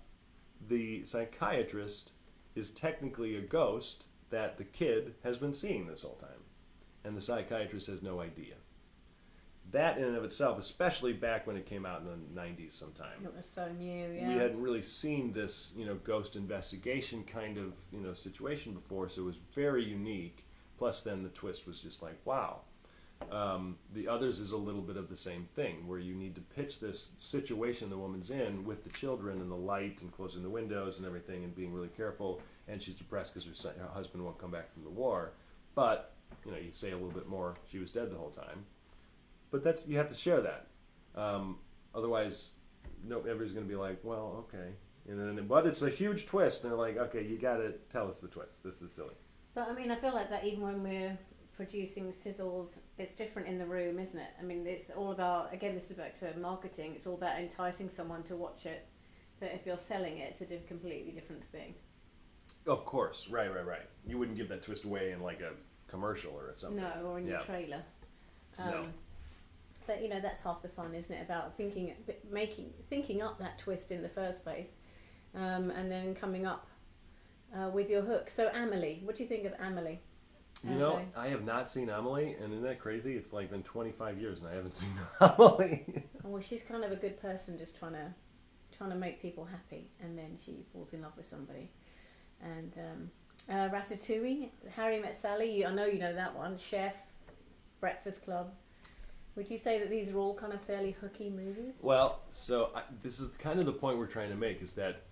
A: the psychiatrist is technically a ghost that the kid has been seeing this whole time, and the psychiatrist has no idea. That in and of itself, especially back when it came out in the 90s sometime.
B: It was so new, yeah.
A: We hadn't really seen this, ghost investigation kind of, situation before, so it was very unique. Plus then the twist was just like, wow. The Others is a little bit of the same thing, where you need to pitch this situation the woman's in with the children and the light and closing the windows and everything and being really careful, and she's depressed because her husband won't come back from the war. But, you say a little bit more, she was dead the whole time. But you have to share that. Otherwise, everybody's going to be like, well, okay. But it's a huge twist. And they're like, okay, you got to tell us the twist. This is silly.
B: But I mean, I feel like that even when we're producing sizzles, it's different in the room, isn't it? I mean, it's all about, again, this is back to marketing. It's all about enticing someone to watch it. But if you're selling it, it's a completely different thing.
A: Of course. Right. You wouldn't give that twist away in like a commercial or something.
B: No, or in your trailer.
A: No.
B: But that's half the fun, isn't it? About thinking up that twist in the first place, and then coming up with your hook. So Amelie, what do you think of Amelie?
A: I have not seen Amelie, and isn't that crazy? It's like been 25 years and I haven't seen Amelie.
B: Well, she's kind of a good person, just trying to make people happy, and then she falls in love with somebody. And Ratatouille, Harry Met Sally. I know you know that one. Chef, Breakfast Club. Would you say that these are all kind of fairly hooky movies?
A: Well, this is kind of the point we're trying to make, is that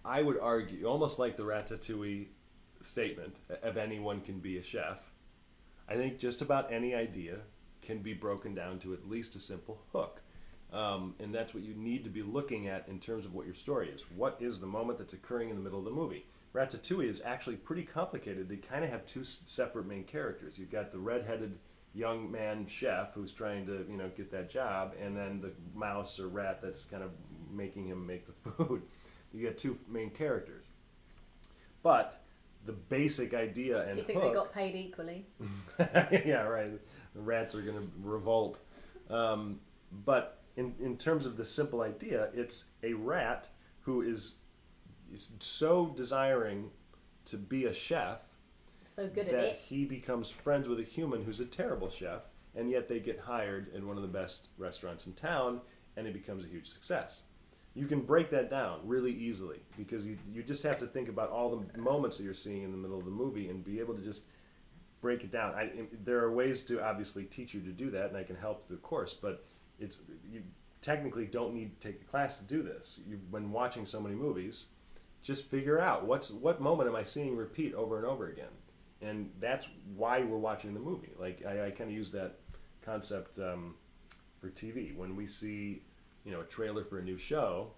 A: I would argue, almost like the Ratatouille statement, of anyone can be a chef, I think just about any idea can be broken down to at least a simple hook. And that's what you need to be looking at in terms of what your story is. What is the moment that's occurring in the middle of the movie? Ratatouille is actually pretty complicated. They kind of have two separate main characters. You've got the red-headed young man chef who's trying to get that job, and then the mouse or rat that's kind of making him make the food. You get two main characters, but the basic idea and
B: do you think
A: hook,
B: they got paid equally?
A: Yeah, right. The rats are going to revolt. But in terms of the simple idea, it's a rat who is so desiring to be a chef,
B: so good at
A: that
B: it,
A: he becomes friends with a human who's a terrible chef, and yet they get hired in one of the best restaurants in town, and it becomes a huge success. You can break that down really easily, because you just have to think about all the moments that you're seeing in the middle of the movie and be able to just break it down. There are ways to obviously teach you to do that, and I can help through the course, but you technically don't need to take a class to do this. When watching so many movies, just figure out what moment am I seeing repeat over and over again. And that's why we're watching the movie. Like I kind of use that concept for TV. When we see, a trailer for a new show,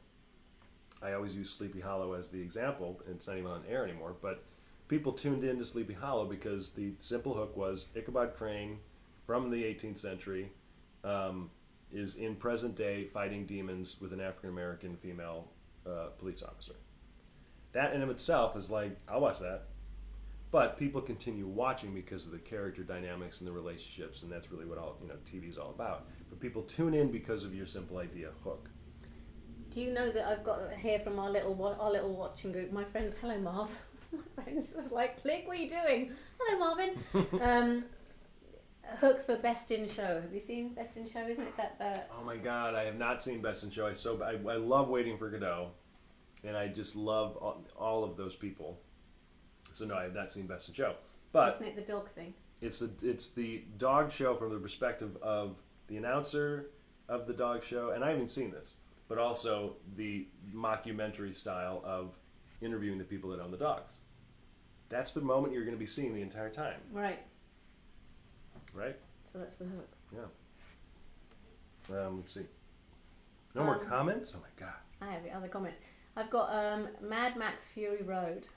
A: I always use Sleepy Hollow as the example. It's not even on air anymore, but people tuned in to Sleepy Hollow because the simple hook was Ichabod Crane from the 18th century is in present day fighting demons with an African American female police officer. That in of itself is like, I'll watch that. But people continue watching because of the character dynamics and the relationships, and that's really what all TV is all about. But people tune in because of your simple idea hook.
B: Do you know that I've got here from our little watching group? My friends, hello Marv. My friends is like, Click, what are you doing? Hello Marvin. Hook for Best in Show. Have you seen Best in Show? Isn't it that?
A: Oh my God, I have not seen Best in Show. I love Waiting for Godot, and I just love all of those people. So no, I have not seen Best in Show, but
B: isn't it the dog thing?
A: it's the dog show from the perspective of the announcer of the dog show, and I haven't seen this, but also the mockumentary style of interviewing the people that own the dogs. That's the moment you're going to be seeing the entire time.
B: Right.
A: Right?
B: So that's the hook.
A: Yeah. Let's see. No more comments? Oh my God.
B: I have other comments. I've got Mad Max Fury Road.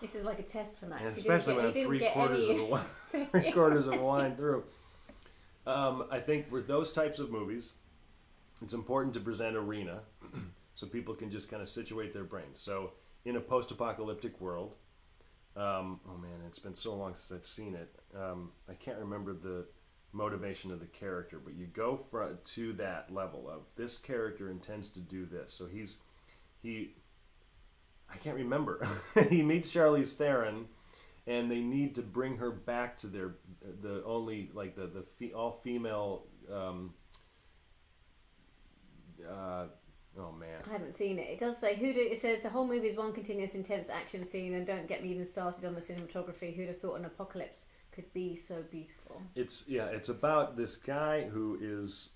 B: This is like a test for Max.
A: And especially when I'm three quarters of a wine through. I think for those types of movies, it's important to present arena so people can just kind of situate their brains. So in a post-apocalyptic world, oh man, it's been so long since I've seen it. I can't remember the motivation of the character, but you go to that level of this character intends to do this. So I can't remember. He meets Charlize Theron, and they need to bring her back to the all female. Oh man,
B: I haven't seen it. It does say it says the whole movie is one continuous intense action scene, and don't get me even started on the cinematography. Who'd have thought an apocalypse could be so beautiful?
A: It's about this guy who is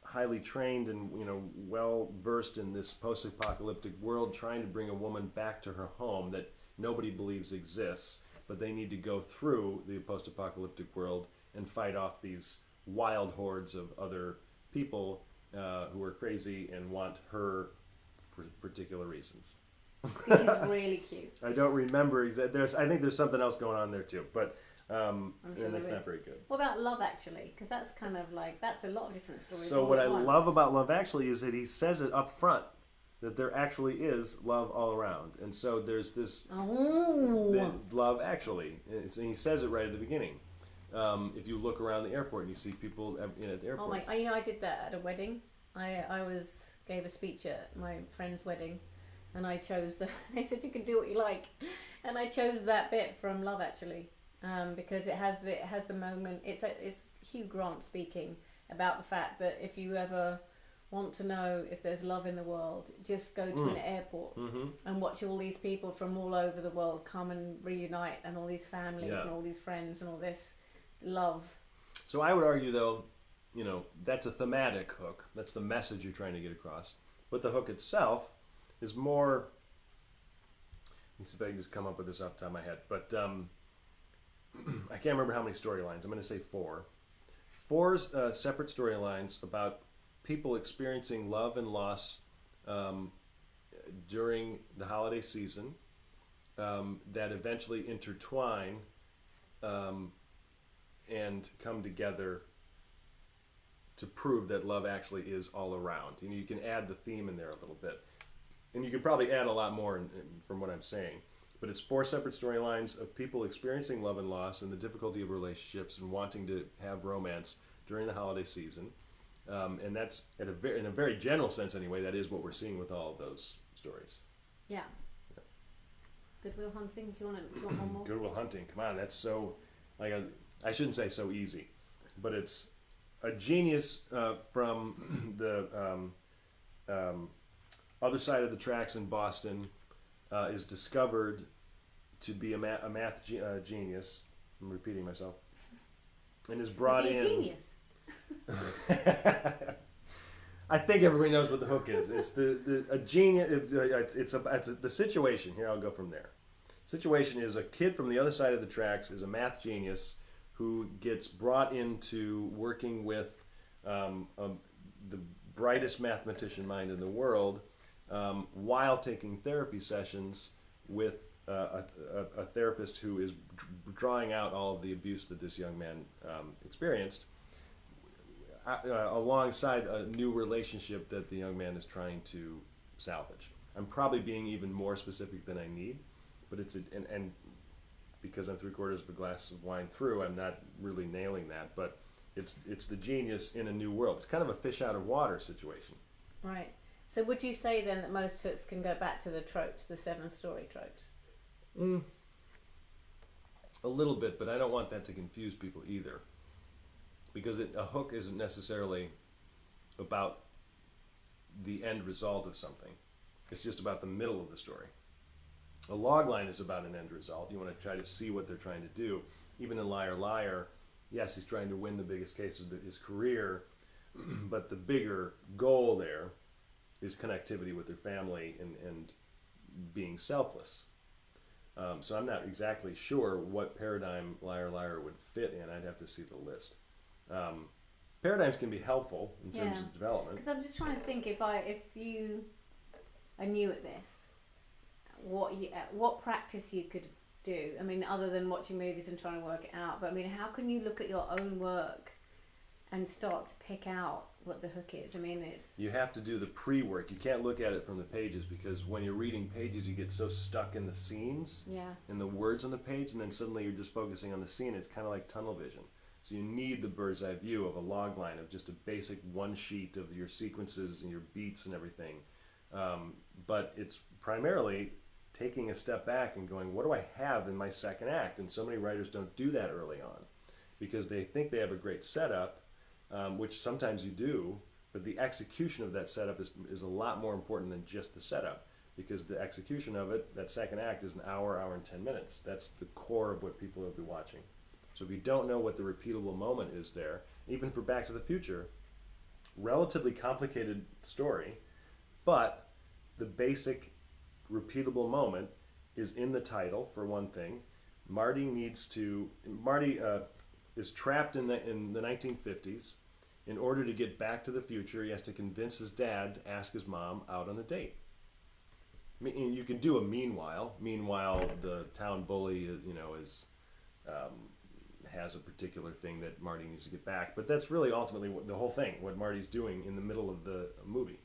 A: highly trained and well versed in this post-apocalyptic world, trying to bring a woman back to her home that nobody believes exists, but they need to go through the post-apocalyptic world and fight off these wild hordes of other people who are crazy and want her for particular reasons.
B: This is really cute.
A: I don't remember exactly. I think there's something else going on there too, but
B: I'm sure
A: and that's
B: there
A: not
B: is.
A: very good.
B: What about Love Actually? Because that's kind of like, that's a lot of different stories.
A: So
B: all
A: what
B: at
A: I
B: once.
A: love about Love Actually is that he says it up front, that there actually is love all around. And so there's this Love Actually. And he says it right at the beginning. If you look around the airport and you see people at the airport.
B: Oh my! I did that at a wedding. I gave a speech at my friend's wedding, and I chose they said you can do what you like, and I chose that bit from Love Actually, because it has the moment. It's Hugh Grant speaking about the fact that if you ever want to know if there's love in the world, just go to an airport and watch all these people from all over the world come and reunite, and all these families and all these friends and all this love. So
A: I would argue, though, that's a thematic hook. That's the message you're trying to get across. But the hook itself is more. Let me see if I can just come up with this off the top of my head. But I can't remember how many storylines. I'm going to say 4. 4 separate storylines about people experiencing love and loss during the holiday season that eventually intertwine and come together to prove that love actually is all around. You can add the theme in there a little bit. And you could probably add a lot more from what I'm saying. But it's 4 separate storylines of people experiencing love and loss and the difficulty of relationships and wanting to have romance during the holiday season. And that's, in a very general sense anyway, that is what we're seeing with all of those stories.
B: Yeah. Good Will Hunting, do you want one more?
A: Good Will Hunting, come on, that's so, I shouldn't say so easy, but it's a genius from the other side of the tracks in Boston is discovered to be a math genius. I'm repeating myself. And is brought in.
B: Is he a genius?
A: I think everybody knows what the hook is. It's a genius. It's the situation. Here, I'll go from there. Situation is a kid from the other side of the tracks is a math genius who gets brought into working with the brightest mathematician mind in the world while taking therapy sessions with a therapist who is drawing out all of the abuse that this young man experienced alongside a new relationship that the young man is trying to salvage. I'm probably being even more specific than I need, but and because I'm 3/4 of a glass of wine through, I'm not really nailing that, but it's the genius in a new world. It's kind of a fish out of water situation.
B: Right. So would you say then that most hooks can go back to the tropes, the 7-story tropes?
A: A little bit, but I don't want that to confuse people either. Because a hook isn't necessarily about the end result of something. It's just about the middle of the story. A logline is about an end result. You want to try to see what they're trying to do. Even in Liar Liar, yes, he's trying to win the biggest case of his career, but the bigger goal there is connectivity with their family and being selfless. So I'm not exactly sure what paradigm Liar Liar would fit in. I'd have to see the list. Paradigms can be helpful in terms of development.
B: Because I'm just trying to think if you are new at this, what practice you could do. I mean, other than watching movies and trying to work it out. But I mean, how can you look at your own work and start to pick out what the hook is? I mean,
A: you have to do the pre-work. You can't look at it from the pages, because when you're reading pages, you get so stuck in the scenes, in the words on the page, and then suddenly you're just focusing on the scene. It's kind of like tunnel vision. So you need the bird's eye view of a log line, of just a basic one sheet of your sequences and your beats and everything. But it's primarily taking a step back and going, what do I have in my second act? And so many writers don't do that early on because they think they have a great setup, which sometimes you do, but the execution of that setup is a lot more important than just the setup, because the execution of it, that second act, is an hour and 10 minutes. That's the core of what people will be watching. So if you don't know what the repeatable moment is there, even for Back to the Future, relatively complicated story, but the basic repeatable moment is in the title, for one thing. Marty is trapped in the 1950s. In order to get back to the future, he has to convince his dad to ask his mom out on a date. I mean, you can do a meanwhile. Meanwhile, the town bully, has a particular thing that Marty needs to get back. But that's really ultimately the whole thing, what Marty's doing in the middle of the movie.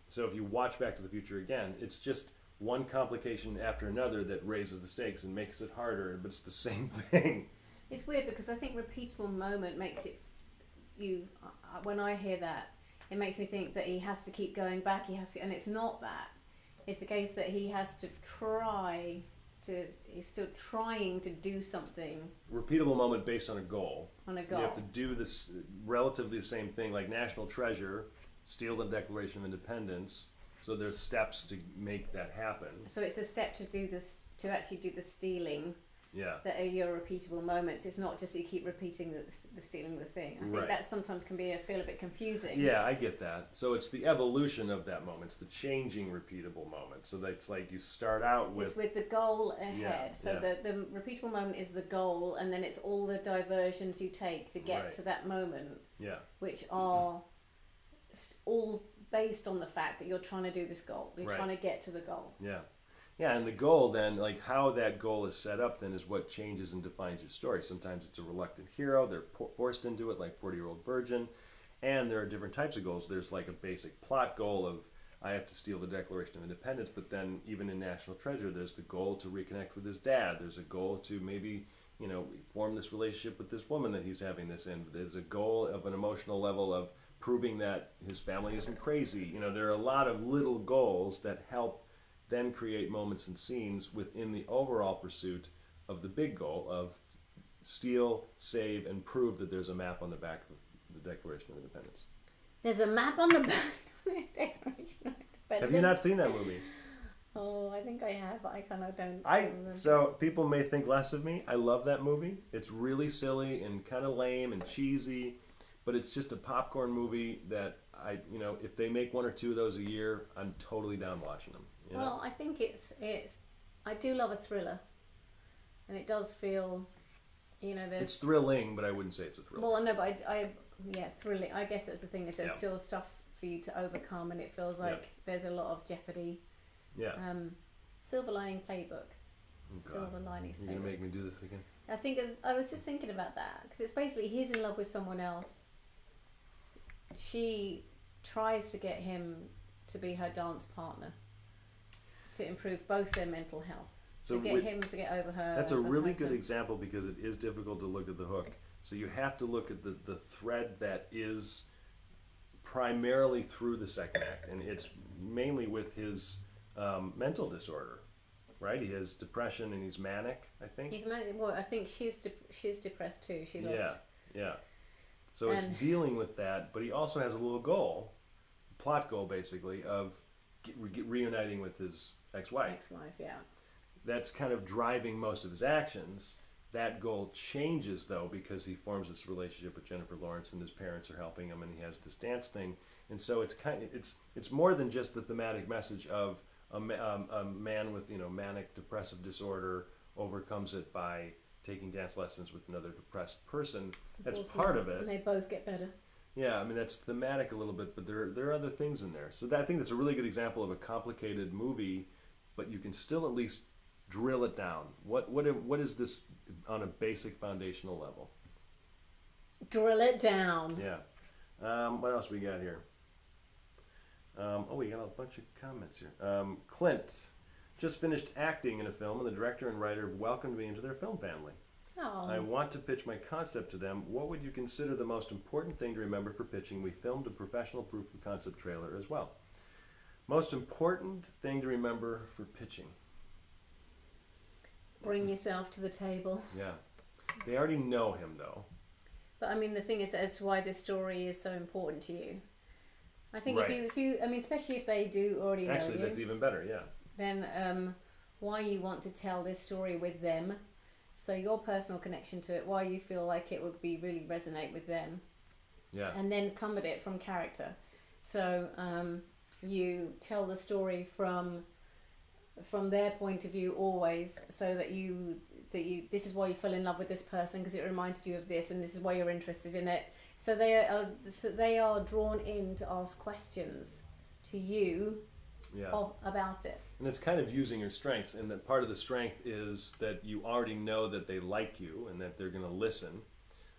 A: So if you watch Back to the Future again, it's just one complication after another that raises the stakes and makes it harder, but it's the same thing.
B: It's weird because I think repeatable moment makes it, when I hear that, it makes me think that he has to keep going back, and it's not that. It's the case that he has to he's still trying to do something.
A: Repeatable moment based on a goal.
B: On a goal.
A: You have to do this relatively the same thing, like National Treasure, steal the Declaration of Independence. So there's steps to make that happen. So
B: it's a step to do this, to actually do the stealing.
A: Yeah.
B: That are your repeatable moments. It's not just you keep repeating the stealing of the thing. I think that sometimes can feel a bit confusing.
A: Yeah, I get that. So it's the evolution of that moment. It's the changing repeatable moment. So that's like you start out with...
B: It's with the goal ahead. The repeatable moment is the goal, and then it's all the diversions you take to get to that moment.
A: Yeah.
B: Which are all based on the fact that you're trying to do this goal. You're trying to get to the goal.
A: Yeah. Yeah, and the goal then, like how that goal is set up then, is what changes and defines your story. Sometimes it's a reluctant hero. They're forced into it, like 40-Year-Old Virgin. And there are different types of goals. There's like a basic plot goal of, I have to steal the Declaration of Independence. But then even in National Treasure, there's the goal to reconnect with his dad. There's a goal to maybe, form this relationship with this woman that he's having this in. There's a goal of an emotional level of proving that his family isn't crazy. There are a lot of little goals that help then create moments and scenes within the overall pursuit of the big goal of steal, save, and prove that there's a map on the back of the Declaration of Independence.
B: There's a map on the back of the Declaration of Independence.
A: Have you not seen that movie?
B: Oh, I think I have, but I kind of don't.
A: So people may think less of me. I love that movie. It's really silly and kind of lame and cheesy, but it's just a popcorn movie that if they make one or two of those a year, I'm totally down watching them.
B: Well, I think it's. I do love a thriller, and it does feel, there's.
A: It's thrilling, but I wouldn't say it's a thriller.
B: Well, no, but thrilling. I guess that's the thing, is there's still stuff for you to overcome, and it feels like there's a lot of jeopardy.
A: Yeah.
B: Silver Lining Playbook. Silver Linings Playbook.
A: You're gonna make me do this again?
B: I was just thinking about that, because it's basically he's in love with someone else. She tries to get him to be her dance partner, to improve both their mental health, to get him to get over her.
A: That's a really good example, because it is difficult to look at the hook. So you have to look at the thread that is primarily through the second act, and it's mainly with his mental disorder, right? He has depression and he's manic, I think.
B: I think she's depressed too. She lost.
A: Yeah. So it's dealing with that, but he also has a little goal plot goal basically of reuniting with his ex-wife.
B: Ex-wife, yeah.
A: That's kind of driving most of his actions. That goal changes though because he forms this relationship with Jennifer Lawrence and his parents are helping him and he has this dance thing. And so it's more than just the thematic message of a man with manic depressive disorder overcomes it by taking dance lessons with another depressed person. That's part of it.
B: And they both get better.
A: Yeah, I mean that's thematic a little bit, but there are other things in there. So I think that's a really good example of a complicated movie, but you can still at least drill it down. What is this on a basic foundational level?
B: Drill it down.
A: Yeah. What else we got here? We got a bunch of comments here. Clint just finished acting in a film, and the director and writer welcomed me into their film family.
B: Oh.
A: I want to pitch my concept to them. What would you consider the most important thing to remember for pitching? We filmed a professional proof of concept trailer as well. Most important thing to remember for pitching?
B: Bring yourself to the table.
A: Yeah. They already know him, though.
B: But I mean, the thing is, as to why this story is so important to you. I think
A: Right.
B: if you, I mean, especially if they do already know
A: Actually,
B: you,
A: that's even better, yeah.
B: then why you want to tell this story with them. So your personal connection to it, why you feel like it would be really resonate with them.
A: Yeah.
B: And then come at it from character. So you tell the story from their point of view always, so that you this is why you fell in love with this person because it reminded you of this, and this is why you're interested in it. So they are drawn in to ask questions to you about it.
A: And it's kind of using your strengths, and that part of the strength is that you already know that they like you and that they're going to listen.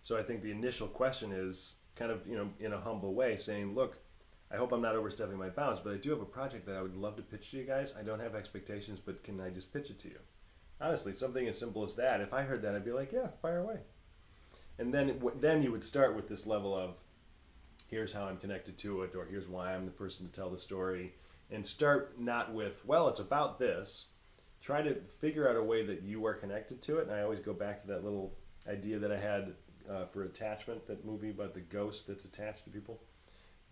A: So I think the initial question is kind of, in a humble way saying, look, I hope I'm not overstepping my bounds, but I do have a project that I would love to pitch to you guys. I don't have expectations, but can I just pitch it to you? Honestly, something as simple as that. If I heard that, I'd be like, yeah, fire away. And then you would start with this level of, here's how I'm connected to it, or here's why I'm the person to tell the story. And start not with, well, it's about this. Try to figure out a way that you are connected to it. And I always go back to that little idea that I had for Attachment, that movie about the ghost that's attached to people.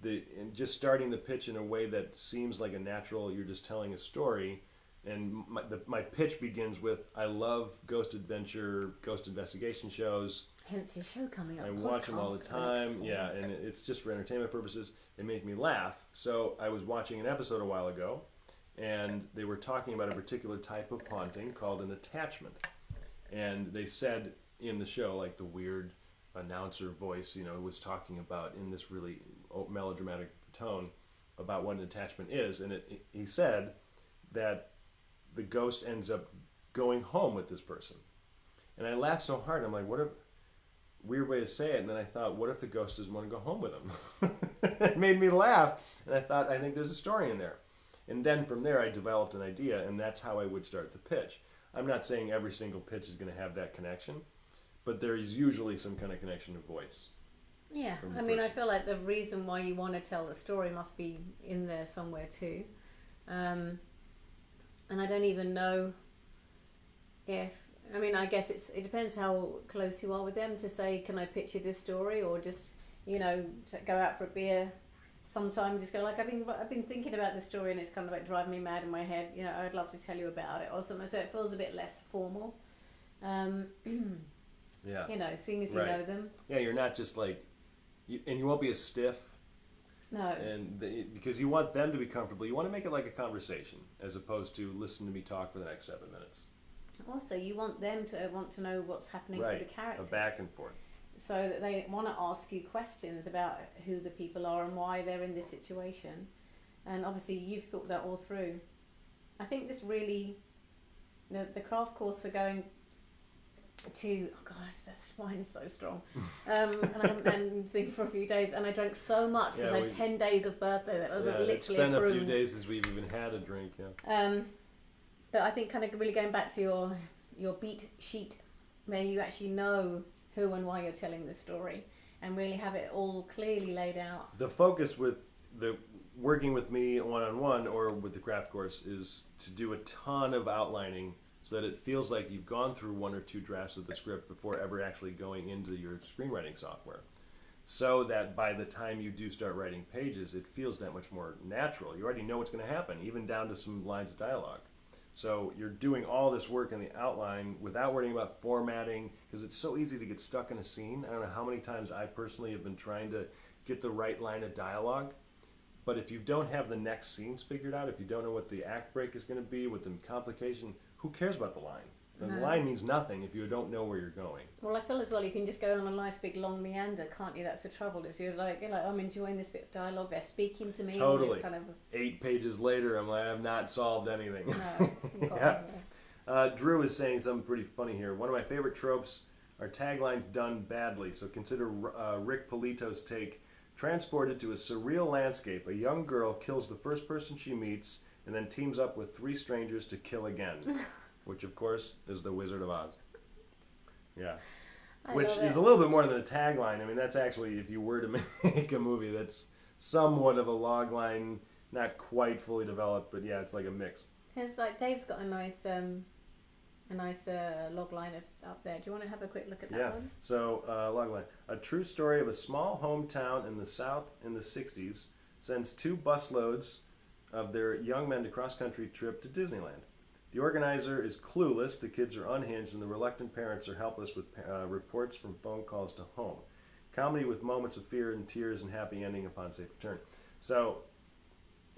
A: And just starting the pitch in a way that seems like a natural, you're just telling a story. And my pitch begins with, I love ghost adventure, ghost investigation shows.
B: Hence your show coming up.
A: I watch them all the time. Yeah, and it's just for entertainment purposes. They make me laugh. So I was watching an episode a while ago, and they were talking about a particular type of haunting called an attachment. And they said in the show, like the weird announcer voice, was talking about in this really melodramatic tone about what an attachment is. And he said that the ghost ends up going home with this person. And I laughed so hard. I'm like, what a weird way to say it. And then I thought, what if the ghost doesn't want to go home with him? It made me laugh. And I thought, I think there's a story in there. And then from there, I developed an idea, and that's how I would start the pitch. I'm not saying every single pitch is going to have that connection, but there is usually some kind of connection of voice.
B: Yeah, I mean, I feel like the reason why you want to tell the story must be in there somewhere too. And I don't even know if, I mean, I guess it depends how close you are with them to say, can I pitch you this story, or just, go out for a beer sometime, just go like, I've been thinking about this story and it's kind of like driving me mad in my head, I'd love to tell you about it or something, so it feels a bit less formal.
A: Yeah.
B: Seeing as you know them.
A: Yeah, you're not just like, and you won't be as stiff.
B: No.
A: And because you want them to be comfortable, you want to make it like a conversation as opposed to listen to me talk for the next 7 minutes.
B: Also, you want them to want to know what's happening to the characters.
A: A back and forth.
B: So that they want to ask you questions about who the people are and why they're in this situation. And obviously, you've thought that all through. I think this really, the craft course for going to, oh God, that wine is so strong. And I haven't had anything for a few days, and I drank so much because I had 10 days of birthday that was literally
A: it's been a few days since we've even had a drink.
B: But I think kind of really going back to your beat sheet, where you actually know who and why you're telling the story, and really have it all clearly laid out.
A: The focus with the working with me one-on-one or with the craft course is to do a ton of outlining so that it feels like you've gone through 1 or 2 drafts of the script before ever actually going into your screenwriting software. so that by the time you do start writing pages, it feels that much more natural. You already know what's going to happen, even down to some lines of dialogue. So you're doing all this work in the outline without worrying about formatting, because it's so easy to get stuck in a scene. I don't know how many times I personally have been trying to get the right line of dialogue, but if you don't have the next scenes figured out, if you don't know what the act break is going to be, what the complication, who cares about the line? And the line means nothing if you don't know where you're going.
B: Well, I feel as well you can just go on a nice big long meander, can't you? That's the trouble. Is you're like, I'm enjoying this bit of dialogue. They're speaking to me.
A: Totally.
B: All this kind of
A: 8 pages later, I'm like, I've not solved anything.
B: No. You've got
A: Yeah. Drew is saying something pretty funny here. One of my favorite tropes are taglines done badly. So consider Rick Polito's take. Transported to a surreal landscape, a young girl kills the first person she meets and then teams up with 3 strangers to kill again. Which, of course, is the Wizard of Oz. Yeah. Which is a little bit more than a tagline. I mean, that's actually, if you were to make a movie, that's somewhat of a log line, not quite fully developed, but yeah, it's like a mix.
B: It's like Dave's got a nice log line up there. Do you want to have a quick look at that one?
A: Yeah. So, log line. A true story of a small hometown in the South in the 60s sends 2 busloads of their young men to cross-country trip to Disneyland. The organizer is clueless, the kids are unhinged, and the reluctant parents are helpless with reports from phone calls to home. Comedy with moments of fear and tears and happy ending upon safe return. So,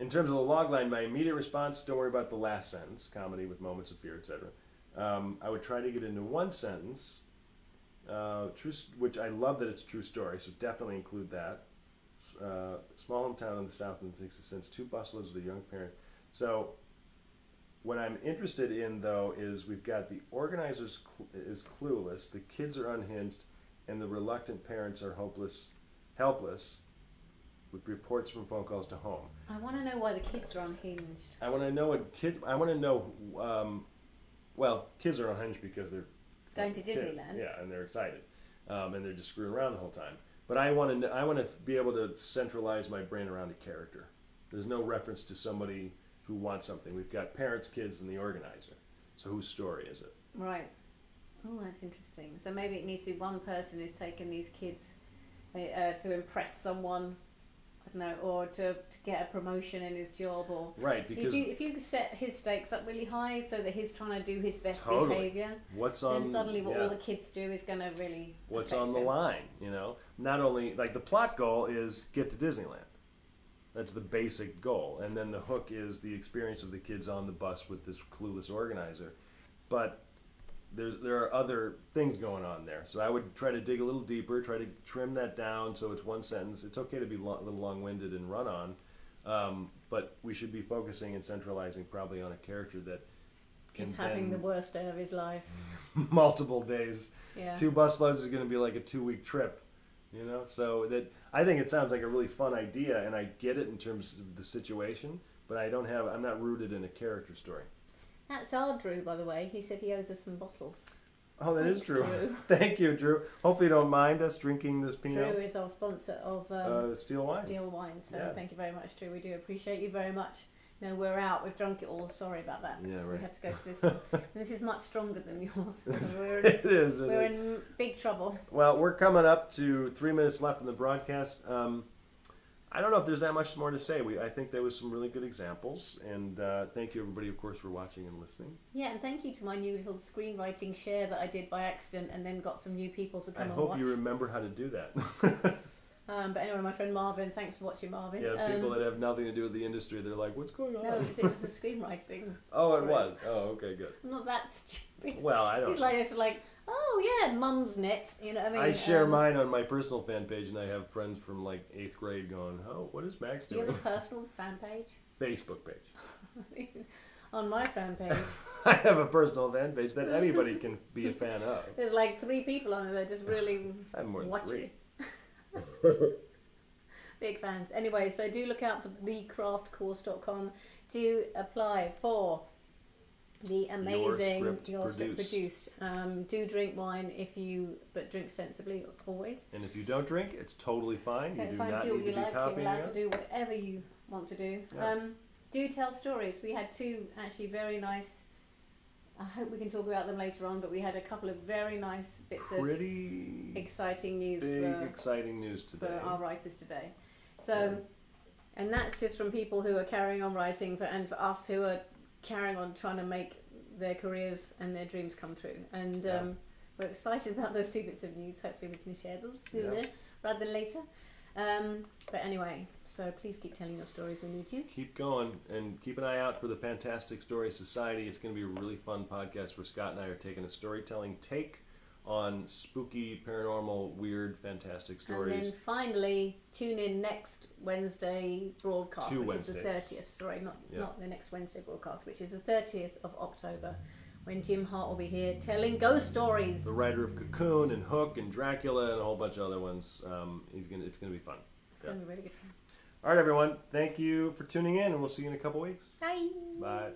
A: in terms of the logline, my immediate response, don't worry about the last sentence, comedy with moments of fear, etc. I would try to get into one sentence, which I love that it's a true story, so definitely include that. Small hometown in the South in the 60s sends 2 busloads of the young parents. So, what I'm interested in, though, is we've got the organizer is clueless, the kids are unhinged, and the reluctant parents are helpless, with reports from phone calls to home.
B: I want to know why the kids are unhinged.
A: I want to know what kids. I want to know. Well, kids are unhinged because they're
B: going to Disneyland.
A: Yeah, and they're excited, and they're just screwing around the whole time. But I want to be able to centralize my brain around a character. There's no reference to somebody who wants something. We've got parents, kids, and the organizer. So whose story is it?
B: Right. Oh, that's interesting. So maybe it needs to be one person who's taken these kids to impress someone, I don't know, or to get a promotion in his job, or
A: right. Because
B: if you set his stakes up really high so that he's trying to do his best behavior, then suddenly all the kids do is going to really
A: what's on the line. You know, not only like the plot goal is get to Disneyland. That's the basic goal. And then the hook is the experience of the kids on the bus with this clueless organizer. But there are other things going on there. So I would try to dig a little deeper, try to trim that down so it's one sentence. It's okay to be a little long-winded and run on, but we should be focusing and centralizing probably on a character that
B: is having the worst day of his life.
A: Multiple days.
B: Yeah.
A: 2 busloads is going to be like a 2-week trip. You know, so that I think it sounds like a really fun idea, and I get it in terms of the situation, but I'm not rooted in a character story.
B: That's our Drew, by the way. He said he owes us some bottles.
A: Oh, that is true. Thank you, Drew. Hopefully you don't mind us drinking this Pinot.
B: Drew is our sponsor of
A: Steele Wines.
B: Steele Wines. So
A: yeah.
B: Thank you very much, Drew. We do appreciate you very much. No, we're out. We've drunk it all. Sorry about that.
A: Yeah,
B: so
A: right.
B: we had to go to this one. And this is much stronger than yours.
A: It is.
B: We're in big trouble.
A: Well, we're coming up to 3 minutes left in the broadcast. I don't know if there's that much more to say. I think there was some really good examples, and thank you everybody, of course, for watching and listening.
B: Yeah, and thank you to my new little screenwriting share that I did by accident, and then got some new people to come and watch.
A: I hope you remember how to do that.
B: But anyway, my friend Marvin, thanks for watching, Marvin.
A: Yeah, people that have nothing to do with the industry, they're like, what's going on?
B: No, it was the screenwriting.
A: Oh, it was? Oh, okay, good.
B: I'm not that stupid.
A: Well, I don't know.
B: He's like, oh yeah, Mum's net, you know what I mean?
A: I share mine on my personal fan page, and I have friends from like 8th grade going, oh, what is Max doing?
B: Do you have a personal fan page?
A: Facebook page.
B: On my fan page.
A: I have a personal fan page that anybody can be a fan of.
B: There's like 3 people on it that just really
A: I have more than 3.
B: Big fans. Anyway, so do look out for thecraftcourse.com to apply for the amazing Your Script Produced. Do drink wine but drink sensibly always.
A: And if you don't drink, it's totally fine. You do not
B: do what
A: need
B: you
A: to be
B: like.
A: copying
B: You're allowed
A: it.
B: to do whatever you want to do.
A: Yeah.
B: Do tell stories. We had 2 actually very nice I hope we can talk about them later on, but we had a couple of very nice bits
A: Pretty
B: of exciting news
A: exciting news today
B: for our writers today. So, and that's just from people who are carrying on writing, and for us who are carrying on trying to make their careers and their dreams come true. And we're excited about those 2 bits of news. Hopefully we can share them sooner rather than later. But anyway, so please keep telling your stories. We need you.
A: Keep going and keep an eye out for the Fantastic Story Society. It's going to be a really fun podcast where Scott and I are taking a storytelling take on spooky, paranormal, weird, fantastic stories.
B: And then finally, tune in next Wednesday broadcast, which is the 30th. Sorry, not the next Wednesday broadcast, which is the 30th of October, when Jim Hart will be here telling ghost stories.
A: The writer of Cocoon and Hook and Dracula and a whole bunch of other ones. It's going to be fun.
B: It's going to be really good fun.
A: All right, everyone. Thank you for tuning in, and we'll see you in a couple weeks.
B: Bye.
A: Bye.